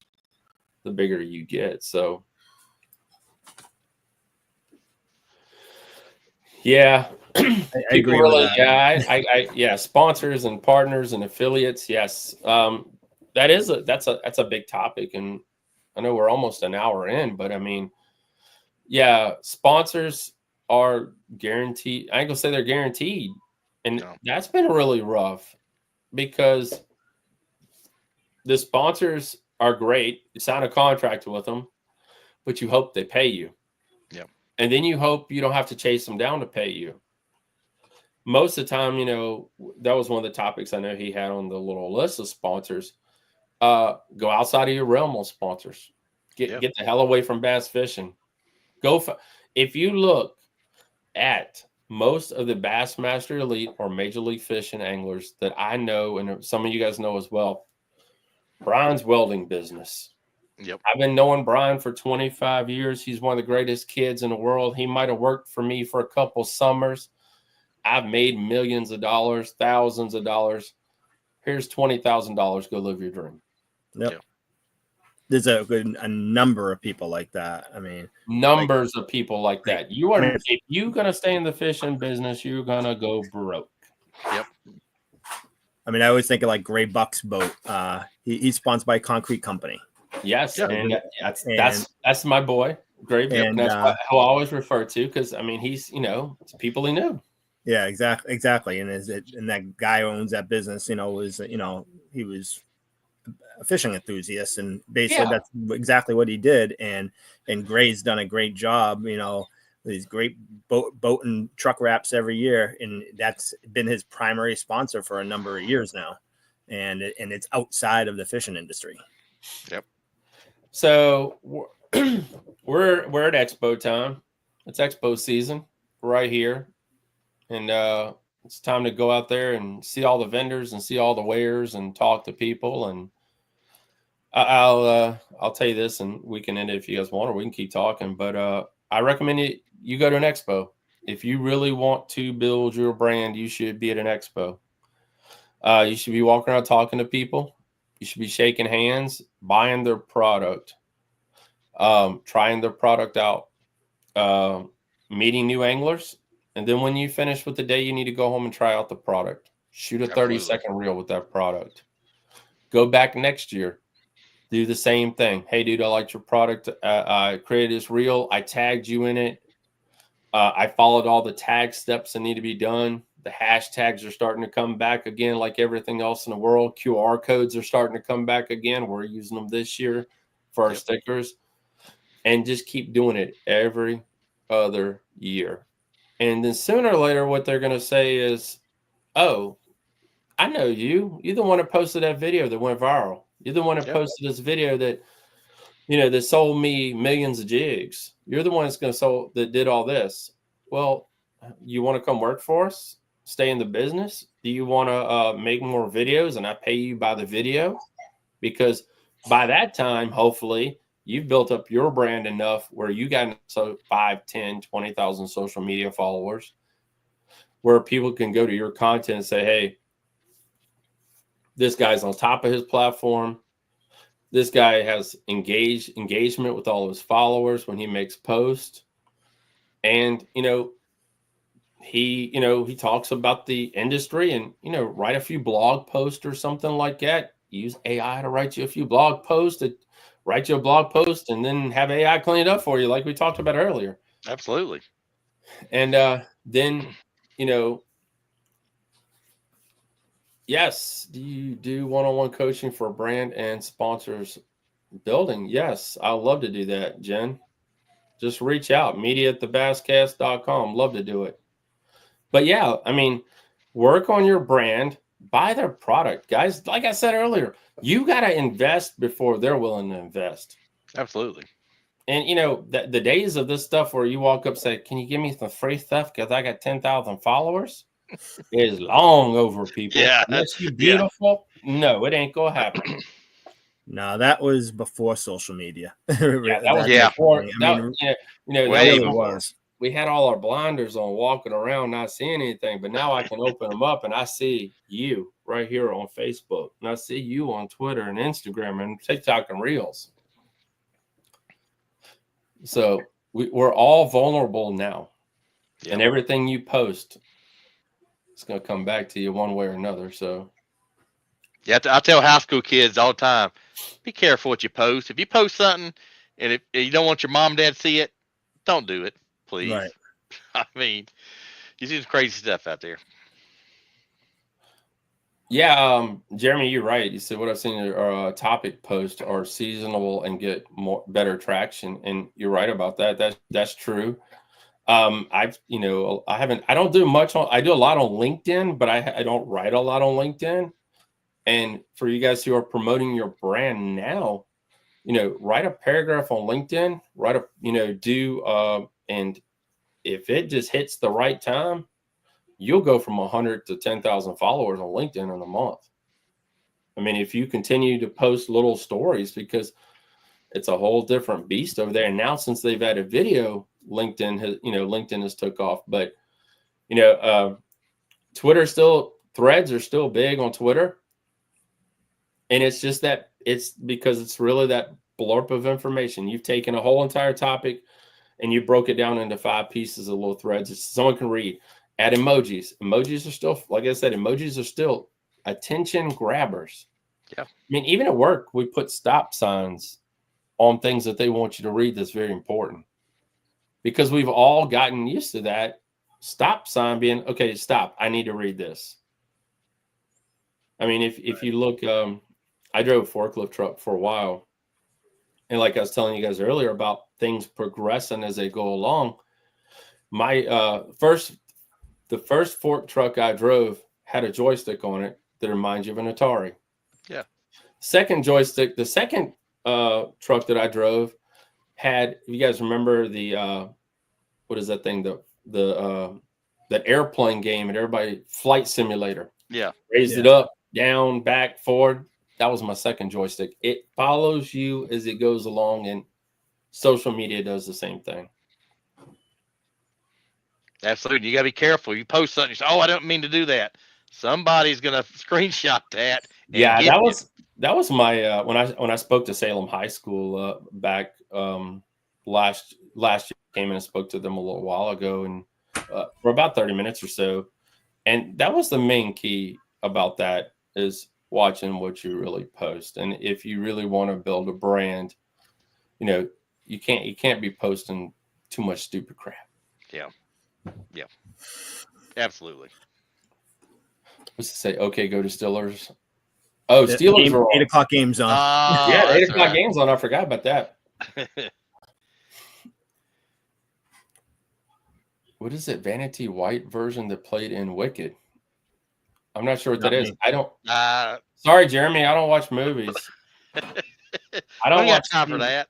the bigger you get. So, yeah. I agree with that. Yeah, sponsors and partners and affiliates. Yes. That's a big topic. And I know we're almost an hour in, but I mean, yeah, sponsors are guaranteed. I ain't gonna say they're guaranteed. And that's been really rough because the sponsors are great. You sign a contract with them, but you hope they pay you. Yeah. And then you hope you don't have to chase them down to pay you. most of the time, that was one of the topics I know he had on the little list of sponsors. Go outside of your realm of sponsors. Get the hell away from bass fishing. If you look at most of the Bassmaster Elite or Major League Fishing anglers that I know, and some of you guys know as well, Brian's welding business. Yep. I've been knowing Brian for 25 years. He's one of the greatest kids in the world. He might have worked for me for a couple summers. I've made millions of dollars, thousands of dollars. Here's $20,000. Go live your dream. Yep. There's a number of people like that. I mean, numbers of people like that. If you're gonna stay in the fishing business, you're gonna go broke. Yep. I mean, I always think of like Gray Buck's boat. He's sponsored by Concrete Company. Yes, and that's my boy, Gray Buck. That's what I always refer to, because I mean he's it's people he knew. Yeah, exactly. And that guy who owns that business, was he was a fishing enthusiast, and basically that's exactly what he did. And Gray's done a great job, these great boat and truck wraps every year, and that's been his primary sponsor for a number of years now, and it's outside of the fishing industry. Yep. So we're at Expo time. It's Expo season right here, and it's time to go out there and see all the vendors and see all the wares and talk to people. And I'll tell you this, and we can end it if you guys want, or we can keep talking. But I recommend you go to an expo. If you really want to build your brand, you should be at an expo. You should be walking around talking to people. You should be shaking hands, buying their product, trying their product out, meeting new anglers. And then when you finish with the day, you need to go home and try out the product. Shoot a 30-second reel with that product. Go back next year. Do the same thing. Hey, dude, I liked your product. I created this reel. I tagged you in it. I followed all the tag steps that need to be done. The hashtags are starting to come back again, like everything else in the world. QR codes are starting to come back again. We're using them this year for our stickers. And just keep doing it every other year. And then sooner or later, what they're going to say is, oh, I know you. You're the one that posted that video that went viral. You're the one that posted this video that, that sold me millions of jigs. You're the one that did all this. Well, you want to come work for us? Stay in the business? Do you want to make more videos and I pay you by the video? Because by that time, hopefully, you've built up your brand enough where you got 5, 10, 20,000 social media followers where people can go to your content and say, hey, this guy's on top of his platform. This guy has engagement with all of his followers when he makes posts. And, he talks about the industry and, write a few blog posts or something like that. Use AI to write you a few blog posts, write you a blog post, and then have AI clean it up for you like we talked about earlier. Absolutely. And then, yes, do you do one-on-one coaching for brand and sponsors building? Yes, I'd love to do that, Jen. Just reach out, media@thebasscast.com. Love to do it. But yeah, I mean, work on your brand, buy their product. Guys, like I said earlier, you got to invest before they're willing to invest. Absolutely. And, the days of this stuff where you walk up and say, can you give me some free stuff because I got 10,000 followers? Is long over, people. Yeah. Unless you're beautiful, no, it ain't going to happen. No, that was before social media. Yeah, that was before. That way was. We had all our blinders on, walking around, not seeing anything. But now I can open them up and I see you right here on Facebook. And I see you on Twitter and Instagram and TikTok and Reels. So we're all vulnerable now. Yep. And everything you post, it's going to come back to you one way or another. So, yeah, I tell high school kids all the time, be careful what you post. If you post something and if you don't want your mom and dad to see it, don't do it, please. Right. I mean, you see some crazy stuff out there. Yeah, Jeremy, you're right. You said what I've seen are topic posts are seasonal and get better traction, and you're right about that. That's true. I don't do much I do a lot on LinkedIn, but I don't write a lot on LinkedIn. And for you guys who are promoting your brand now, write a paragraph on LinkedIn, and if it just hits the right time, you'll go from 100 to 10,000 followers on LinkedIn in a month. I mean, if you continue to post little stories, because it's a whole different beast over there. And now since they've added video, LinkedIn has took off. But, threads are still big on Twitter. And it's just that it's because it's really that blurb of information. You've taken a whole entire topic and you broke it down into 5 pieces of little threads that someone can read. Add emojis. Emojis are still, like I said, emojis are still attention grabbers. Yeah. I mean, even at work, we put stop signs on things that they want you to read. That's very important because we've all gotten used to that stop sign being, okay, stop. I need to read this. I mean, if you look, I drove a forklift truck for a while. And like I was telling you guys earlier about things progressing as they go along, the first fork truck I drove had a joystick on it that reminds you of an Atari. Yeah. The second truck that I drove had, if you guys remember the what is that thing, that airplane game and everybody, Flight Simulator. Yeah. Raised it up, down, back, forward. That was my second joystick. It follows you as it goes along, and social media does the same thing. Absolutely. You got to be careful. You post something, you say, oh, I don't mean to do that. Somebody's going to screenshot that. Yeah, that was my when I spoke to Salem High School back last year. Came and spoke to them a little while ago, and for about 30 minutes or so. And that was the main key about that, is watching what you really post. And if you really want to build a brand, you can't be posting too much stupid crap. Yeah. Absolutely. What's to say? Okay, go to Steelers. Oh, Steelers are 8 o'clock games on. Yeah, 8 o'clock games on. I forgot about that. What is it? Vanity White version that played in Wicked. I'm not sure what that is. I don't. Sorry, Jeremy. I don't watch movies. I don't got time for that.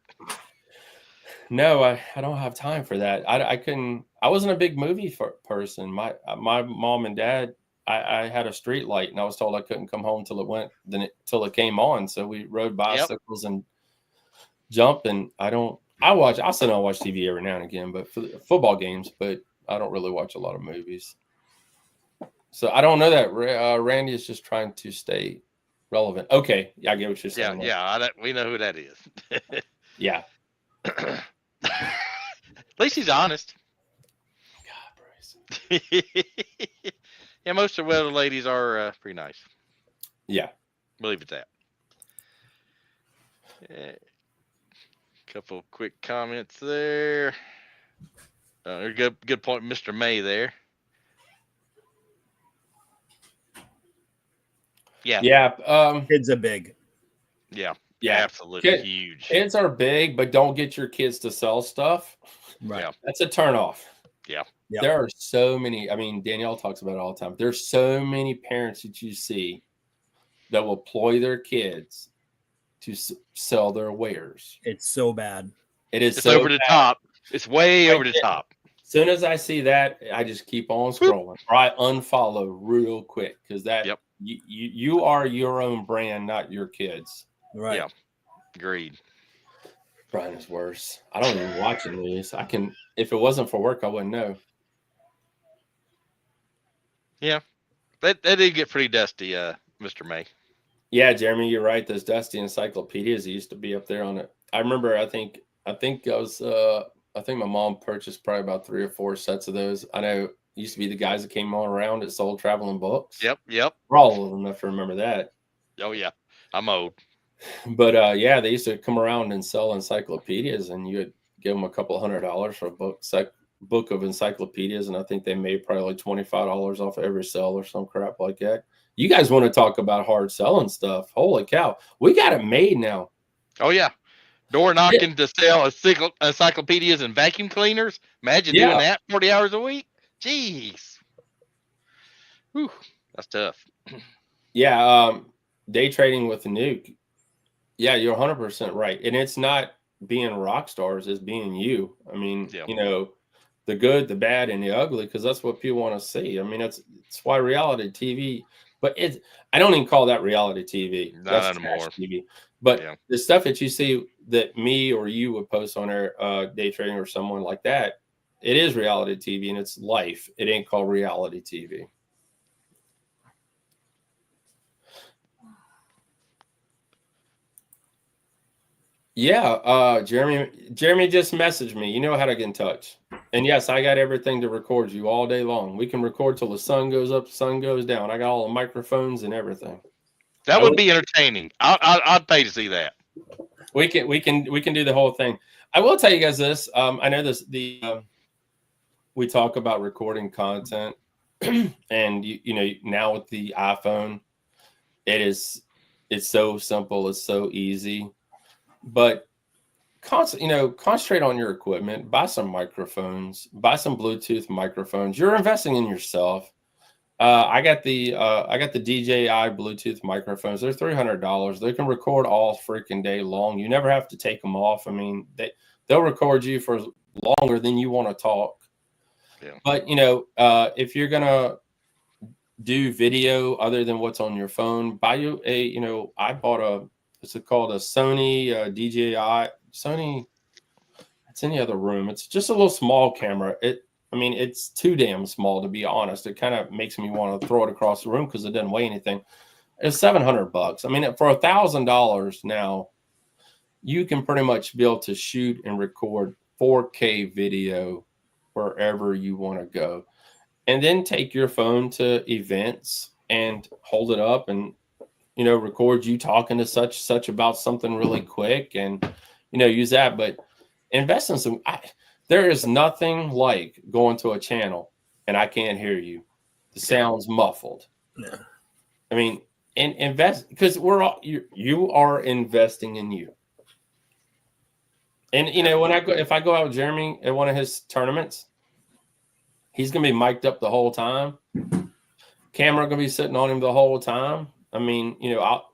No, I don't have time for that. I couldn't. I wasn't a big movie person. My mom and dad. I had a street light, and I was told I couldn't come home till it came on. So we rode bicycles and jumped. And I'll sit and watch TV every now and again, but for the football games. But I don't really watch a lot of movies. So I don't know that Randy is just trying to stay relevant. Okay, yeah, I get what you're saying. We know who that is. Yeah. At least he's honest. God, Bryce. Yeah, most of the weather ladies are pretty nice. Yeah. Believe it that. Couple quick comments there. Good point, Mr. May there. Yeah. Yeah. Kids are big. Yeah. Yeah. Absolutely huge. Kids are big, but don't get your kids to sell stuff. Right. Yeah. That's a turnoff. Yeah. Yeah. There are so many. I mean, Danielle talks about it all the time. There's so many parents that you see that will ploy their kids to sell their wares. It's so bad. It's so over the top. It's way over the top. As soon as I see that, I just keep on scrolling. Or I unfollow real quick, because that you are your own brand, not your kids. Right. Yeah. Agreed. Brian is worse. I don't even watch the news. If it wasn't for work, I wouldn't know. Yeah. That did get pretty dusty, Mr. May. Yeah, Jeremy, you're right. Those dusty encyclopedias that used to be up there on it. I remember, I think my mom purchased probably about 3 or 4 sets of those. I know it used to be the guys that came on around that sold traveling books. Yep. We're all old enough to remember that. Oh, yeah. I'm old. But, they used to come around and sell encyclopedias, and you would give them a couple $100 for a book of encyclopedias, and I think they made probably like $25 off every sale or some crap like that. You guys want to talk about hard selling stuff? Holy cow. We got it made now. Oh, yeah. door knocking to sell encyclopedias and vacuum cleaners. Imagine doing that 40 hours a week. Jeez. Whew, that's tough. Yeah. Day trading with the nuke. Yeah, you're 100% right. And it's not being rock stars, it's being you. I mean, you know, the good, the bad, and the ugly, because that's what people want to see. I mean, it's why reality TV, but I don't even call that reality TV. That's trash TV. But the stuff that you see that me or you would post on our day trading or someone like that, it is reality TV and it's life. It ain't called reality TV. Yeah, Jeremy just messaged me. You know how to get in touch. And yes, I got everything to record you all day long. We can record till the sun goes up, sun goes down. I got all the microphones and everything. That would be entertaining. I'd pay to see that. We can do the whole thing. I will tell you guys this. I know we talk about recording content, and you know, now with the iPhone, it's so simple, it's so easy. But concentrate on your equipment. Buy some microphones. Buy some Bluetooth microphones. You're investing in yourself. I got the DJI Bluetooth microphones. They're $300. They can record all freaking day long. You never have to take them off. I mean, they'll record you for longer than you want to talk. Yeah. But you know, if you're gonna do video other than what's on your phone, buy you I bought it's called a Sony DJI Sony. It's in the other room. It's just a little small camera. It's too damn small, to be honest. It kind of makes me want to throw it across the room because it doesn't weigh anything. It's $700. I mean, for $1,000 now, you can pretty much be able to shoot and record 4K video wherever you want to go, and then take your phone to events and hold it up and record you talking to such about something really quick, and use that. But invest in some. There is nothing like going to a channel and I can't hear you. The sound's muffled. Yeah. I mean, and invest, because you are investing in you. And if I go out with Jeremy at one of his tournaments, he's gonna be mic'd up the whole time. Camera gonna be sitting on him the whole time. I mean,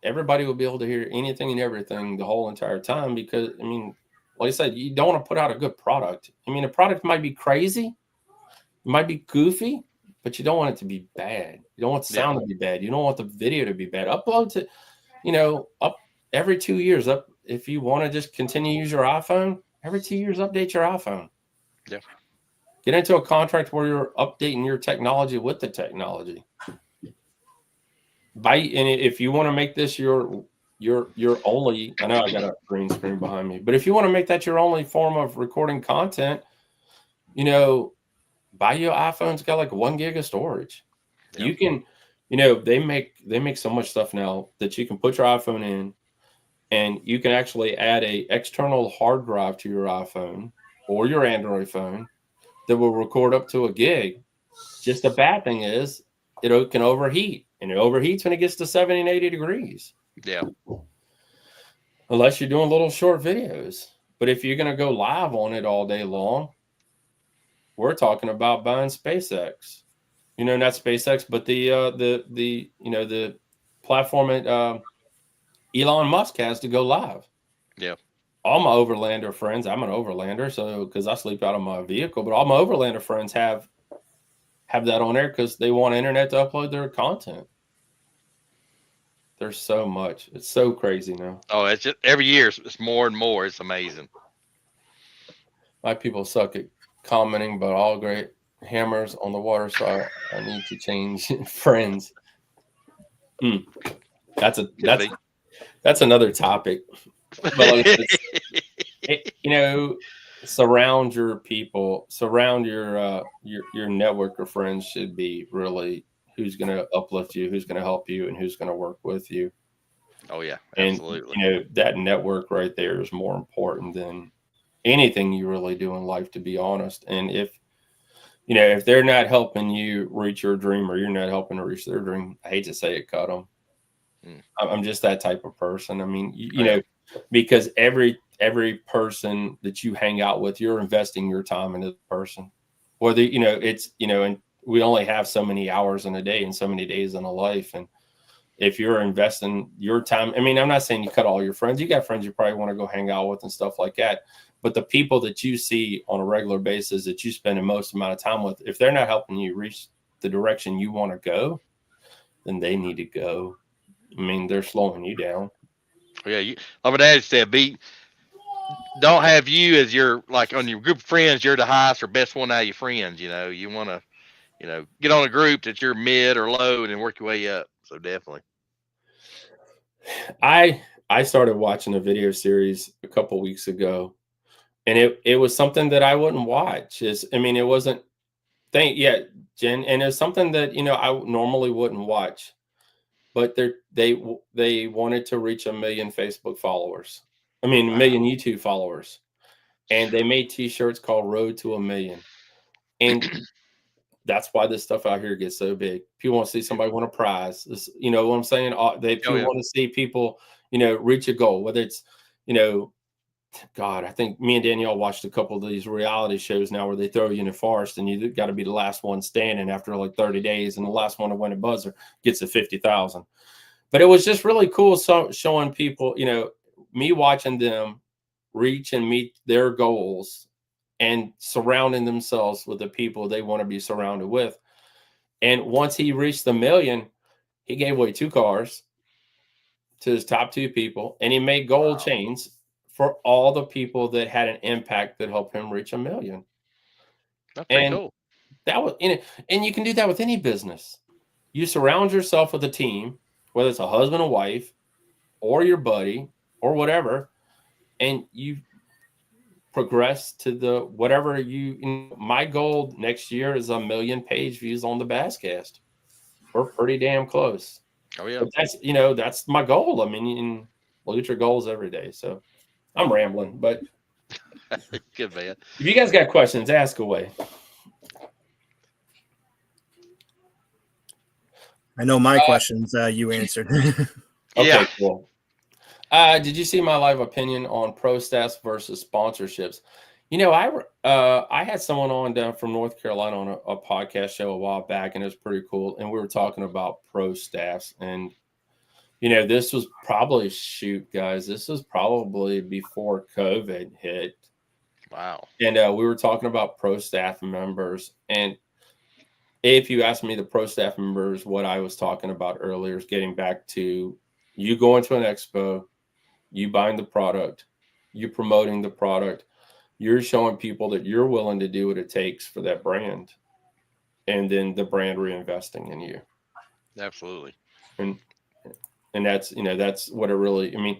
everybody will be able to hear anything and everything the whole entire time, because like I said, you don't want to put out a good product. I mean, a product might be crazy, it might be goofy, but you don't want it to be bad. You don't want the sound to be bad. You don't want the video to be bad. Upload to, up every 2 years. Up if you want to just continue to use your iPhone, every 2 years, update your iPhone. Yeah. Get into a contract where you're updating your technology with the technology. And if you want to make this your only, I know I got a green screen behind me, but if you want to make that your only form of recording content, buy your iPhone. It's got like 1 gig of storage. Yep. You can, they make so much stuff now that you can put your iPhone in, and you can actually add a external hard drive to your iPhone or your Android phone that will record up to 1 gig. Just the bad thing is it can overheat, and it overheats when it gets to 70 and 80 degrees. Yeah. Unless you're doing little short videos. But if you're going to go live on it all day long, we're talking about buying SpaceX. Not SpaceX, but the platform that Elon Musk has to go live. Yeah. All my Overlander friends, I'm an Overlander, so because I sleep out of my vehicle, but all my Overlander friends have that on there because they want internet to upload their content. There's so much. It's so crazy now. Oh, it's just every year it's more and more. It's amazing. My people suck at commenting, but all great hammers on the water, so I need to change friends. That's another topic. But surround your people, surround your network of friends should be really who's going to uplift you, who's going to help you, and who's going to work with you. Oh yeah, absolutely. And that network right there is more important than anything you really do in life, to be honest. And if they're not helping you reach your dream, or you're not helping to reach their dream, I hate to say it, cut them. I'm just that type of person. I mean, because every every person that you hang out with, you're investing your time into the person. Whether, it's, and we only have so many hours in a day and so many days in a life. And if you're investing your time, I mean, I'm not saying you cut all your friends. You got friends you probably want to go hang out with and stuff like that. But the people that you see on a regular basis that you spend the most amount of time with, if they're not helping you reach the direction you want to go, then they need to go. I mean, they're slowing you down. Yeah, like my dad said, don't have you as your, like, on your group of friends, you're the highest or best one out of your friends. You want to, get on a group that you're mid or low and then work your way up. So definitely. I started watching a video series a couple weeks ago, and it was something that I wouldn't watch. It wasn't Jen, and it's something that I normally wouldn't watch, but they wanted to reach 1 million Facebook followers. I mean, 1 million YouTube followers, and they made T-shirts called "Road to 1 Million," and that's why this stuff out here gets so big. People want to see somebody win a prize. You know what I'm saying? People want to see people, reach a goal, whether it's, God, I think me and Danielle watched a couple of these reality shows now where they throw you in a forest and you got to be the last one standing after like 30 days. And the last one to win a buzzer gets a 50,000. But it was just really cool. Showing people, me watching them reach and meet their goals and surrounding themselves with the people they want to be surrounded with. And once he reached 1 million, he gave away 2 cars to his top 2 people, and he made gold chains for all the people that had an impact that helped him reach 1 million. That's pretty cool. That was and you can do that with any business. You surround yourself with a team, whether it's a husband and wife or your buddy or whatever, and you progress to the whatever my goal next year is 1 million page views on the Basscast. We're pretty damn close. Oh yeah. But that's my goal. I mean, look at your goals every day. So I'm rambling, but good, man. If you guys got questions, ask away. I know my questions you answered. Okay, Yeah. cool. Did you see my live opinion on pro staffs versus sponsorships? I had someone on down from North Carolina on a podcast show a while back, and it was pretty cool. And we were talking about pro staffs, and this was probably this was probably before COVID hit. Wow. And we were talking about pro staff members, and if you ask me the pro staff members, what I was talking about earlier is getting back to you going to an expo, you buying the product, you promoting the product, you're showing people that you're willing to do what it takes for that brand, and then the brand reinvesting in you. Absolutely. And that's that's what it really.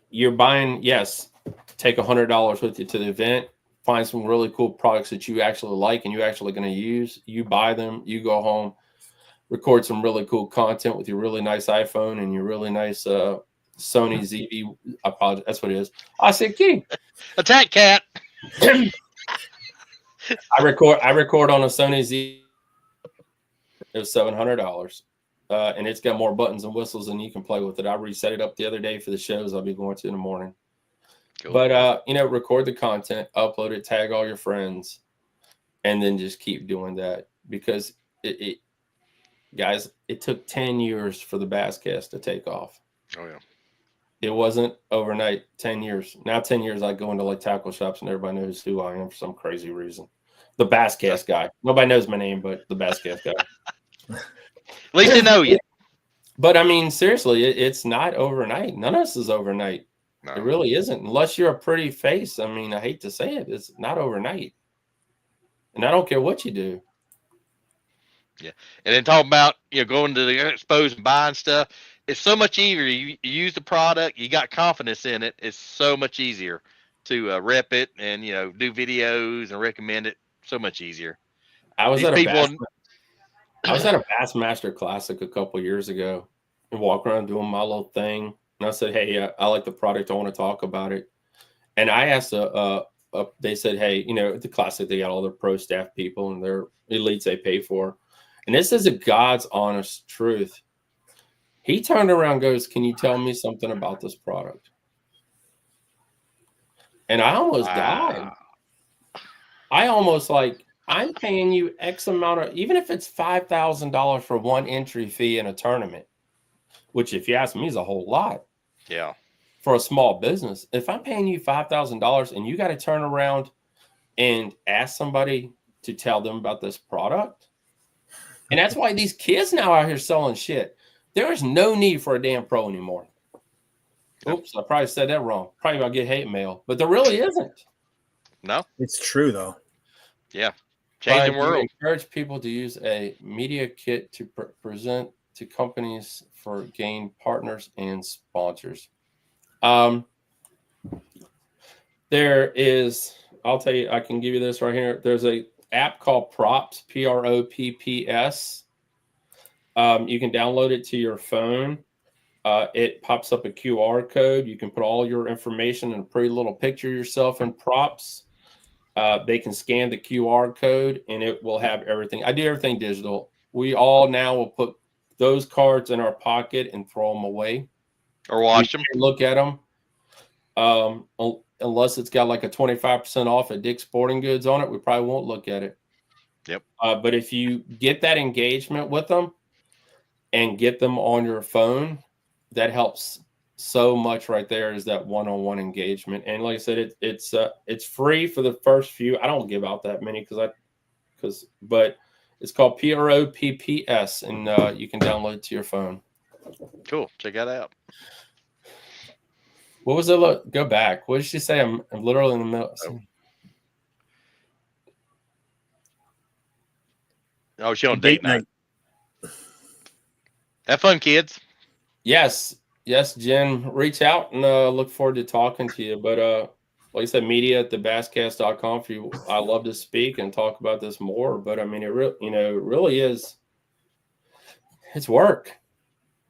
You're buying. Yes, take $100 with you to the event. Find some really cool products that you actually like and you're actually going to use. You buy them. You go home, record some really cool content with your really nice iPhone and your really nice Sony ZV. I apologize. That's what it is. I said, King. Attack cat. I record on a Sony Z. It was $700. And it's got more buttons and whistles than you can play with it. I reset it up the other day for the shows I'll be going to in the morning. Cool. But, record the content, upload it, tag all your friends, and then just keep doing that. Because, guys, it took 10 years for the Basscast to take off. Oh, yeah. It wasn't overnight, 10 years. Now 10 years, I go into like tackle shops and everybody knows who I am for some crazy reason. The Basscast guy. Nobody knows my name, but the Basscast guy. At least they know you. But, seriously, it's not overnight. None of this is overnight. No. It really isn't. Unless you're a pretty face. I hate to say it. It's not overnight. And I don't care what you do. Yeah. And then talking about, going to the expos and buying stuff. It's so much easier. You use the product. You got confidence in it. It's so much easier to rep it and, do videos and recommend it. So much easier. I was at a Bassmaster Classic a couple years ago and walk around doing my little thing. And I said, hey, I like the product. I want to talk about it. And I asked, they said, hey, at the Classic, they got all their pro staff people and their elites they pay for. And this is a God's honest truth. He turned around and goes, can you tell me something about this product? And I almost died. I almost like, I'm paying you X amount of, even if it's $5,000 for one entry fee in a tournament, which if you ask me is a whole lot. Yeah. For a small business. If I'm paying you $5,000 and you got to turn around and ask somebody to tell them about this product. And that's why these kids now out here selling shit. There is no need for a damn pro anymore. Oops, I probably said that wrong. Probably about to get hate mail, but there really isn't. No, It's true though. yeah, changing But world. Encourage people to use a media kit to present to companies for gain partners and sponsors. There is, I'll tell you, I can give you this right here. There's a app called Props, Propps. You can download it to your phone. It pops up a QR code. You can put all your information and a pretty little picture of yourself in Props. They can scan the QR code and it will have everything. I do everything digital. We all now will put those cards in our pocket and throw them away. Or wash them. Look at them. Unless it's got like a 25% off at Dick's Sporting Goods on it, we probably won't look at it. Yep. But if you get that engagement with them and get them on your phone, that helps so much right there, is that one-on-one engagement. And like I said, it's free for the first few. I don't give out that many but it's called Propps, and you can download it to your phone. Cool. Check that out. What was it? Go back. What did she say? I'm literally in the middle. Oh, she on date night. Have fun, kids. Yes, Jen. Reach out and look forward to talking to you. But like I said, media@thebasscast.com. I love to speak and talk about this more. But I mean, it really is. It's work.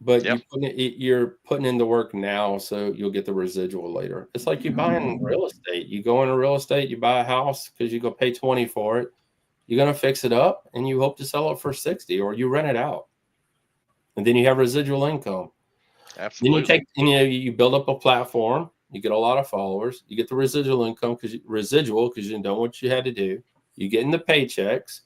But yep. You're putting in the work now, so you'll get the residual later. It's like you buying real estate. You go into real estate, you buy a house because you're going to pay $20 for it. You're going to fix it up, and you hope to sell it for $60, or you rent it out. And then you have residual income. Absolutely. Then you build up a platform. You get a lot of followers. You get the residual income because you know what you had to do. You get in the paychecks.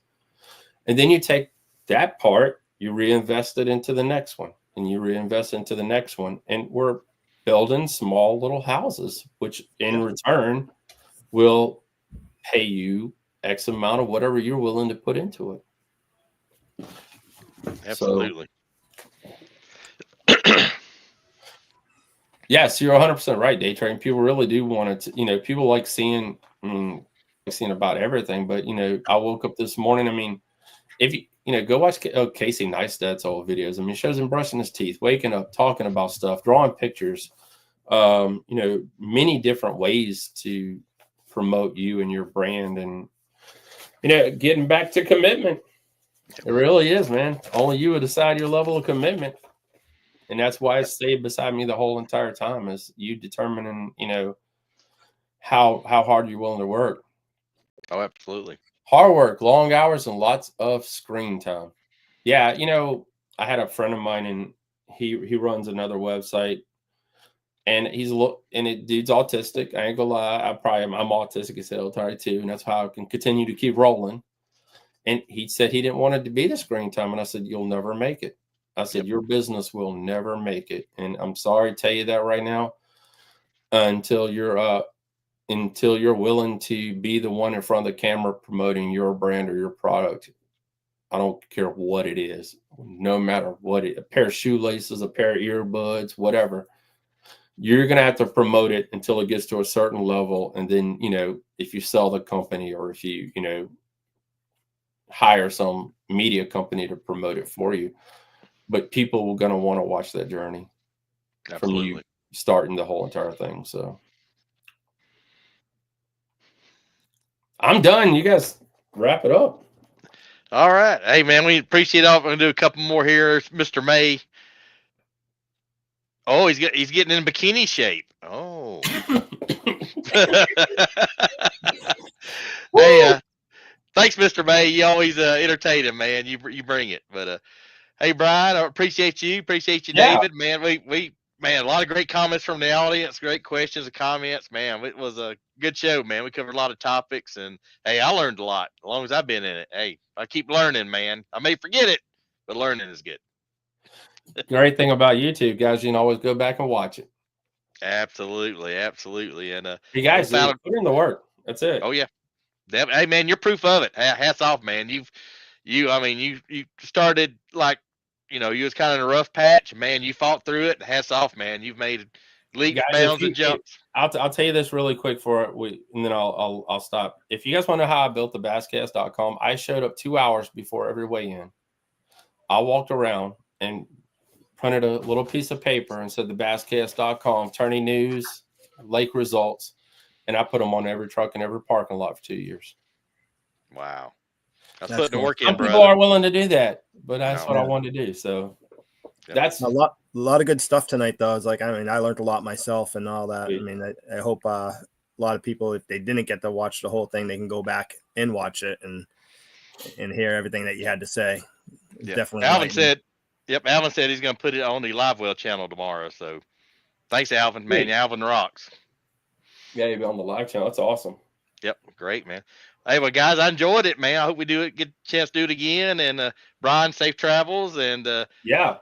And then you take that part, you reinvest it into the next one. And you reinvest into the next one. And we're building small little houses, which in return will pay you X amount of whatever you're willing to put into it. Absolutely. Yes, you're 100% right, day trading. People really do want to, people like seeing about everything. But, I woke up this morning. If you, go watch Casey Neistat's old videos. He shows him brushing his teeth, waking up, talking about stuff, drawing pictures, many different ways to promote you and your brand. And, getting back to commitment. It really is, man. Only you would decide your level of commitment. And that's why it stayed beside me the whole entire time, is you determining, how hard you're willing to work. Oh, absolutely. Hard work, long hours, and lots of screen time. Yeah, I had a friend of mine, and he runs another website, and dude's autistic. I ain't gonna lie, I'm autistic as hell too, and that's how I can continue to keep rolling. And he said he didn't want it to be the screen time, and I said, you'll never make it. I said, your business will never make it. And I'm sorry to tell you that right now, until you're willing to be the one in front of the camera promoting your brand or your product. I don't care what it is, no matter what a pair of shoelaces, a pair of earbuds, whatever. You're going to have to promote it until it gets to a certain level. And then, if you sell the company, or if you, hire some media company to promote it for you. But people are going to want to watch that journey. Absolutely. From you starting the whole entire thing. So I'm done. You guys wrap it up. All right. Hey, man, we appreciate it. I'm going to do a couple more here. Mr. May. Oh, he's getting in bikini shape. Oh. Hey, thanks, Mr. May. You always entertaining, man. You bring it. But hey, Brian, I appreciate you. Appreciate you, Yeah. David. Man, we man, a lot of great comments from the audience, great questions and comments. Man, it was a good show, man. We covered a lot of topics, and hey, I learned a lot as long as I've been in it. Hey, I keep learning, man. I may forget it, but learning is good. Great thing about YouTube, guys, you can always go back and watch it. Absolutely, absolutely. And you guys, found, put in the work. That's it. oh yeah, hey man, you're proof of it. Hats off, man. I mean, you started like, you was kind of in a rough patch, man. You fought through it. Hats off, man. You've made leaps, Guys, bounds, and jumps. I'll tell you this really quick and then I'll stop. If you guys want to know how I built the basscast.com, I showed up 2 hours before every weigh-in. I walked around and printed a little piece of paper and said the basscast.com, tourney news, lake results, and I put them on every truck in every parking lot for 2 years. Wow. That's That's putting cool. the work in, Some brother. people are willing to do that, but that's what I Yeah. wanted to do. So Yeah. that's A lot of good stuff tonight, though. It's like, I mean, I learned a lot myself and all that. I mean, I hope a lot of people, if they didn't get to watch the whole thing, they can go back and watch it and hear everything that you had to say. Yeah. Definitely. Alvin said he's going to put it on the Live Well channel tomorrow. So thanks, Alvin. Man, Great. Alvin rocks. Yeah, you'll be on the live channel. That's awesome. Yep, great, man. Hey, well, guys, I enjoyed it, man. I hope we get a chance to do it again. And Brian, safe travels. And Yeah. yeah,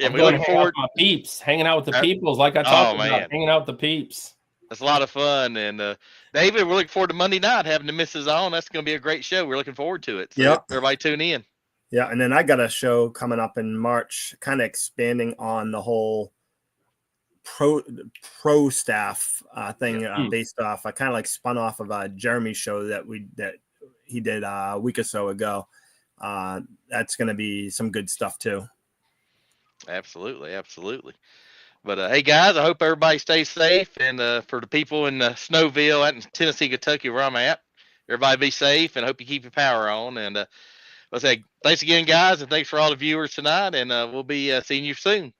I'm we going look to hang out forward. with my peeps, hanging out with the Uh, peoples, like I talked oh, about, man. hanging out with the peeps. That's a lot of fun. And David, we're looking forward to Monday night having the missus on. That's going to be a great show. We're looking forward to it. So Yep. everybody tune in. Yeah, and then I got a show coming up in March, kind of expanding on the whole pro staff thing based off. I kind of like spun off of Jeremy's show that he did a week or so ago. That's going to be some good stuff too. Absolutely, absolutely. But hey, guys, I hope everybody stays safe. And for the people in Snowville, out in Tennessee, Kentucky, where I'm at, everybody be safe and hope you keep your power on. And let's say thanks again, guys, and thanks for all the viewers tonight. And we'll be seeing you soon.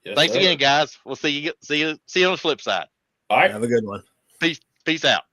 Yes, Thanks sir. again, guys. We'll see you on the flip side. All right. Have a good one. Peace out.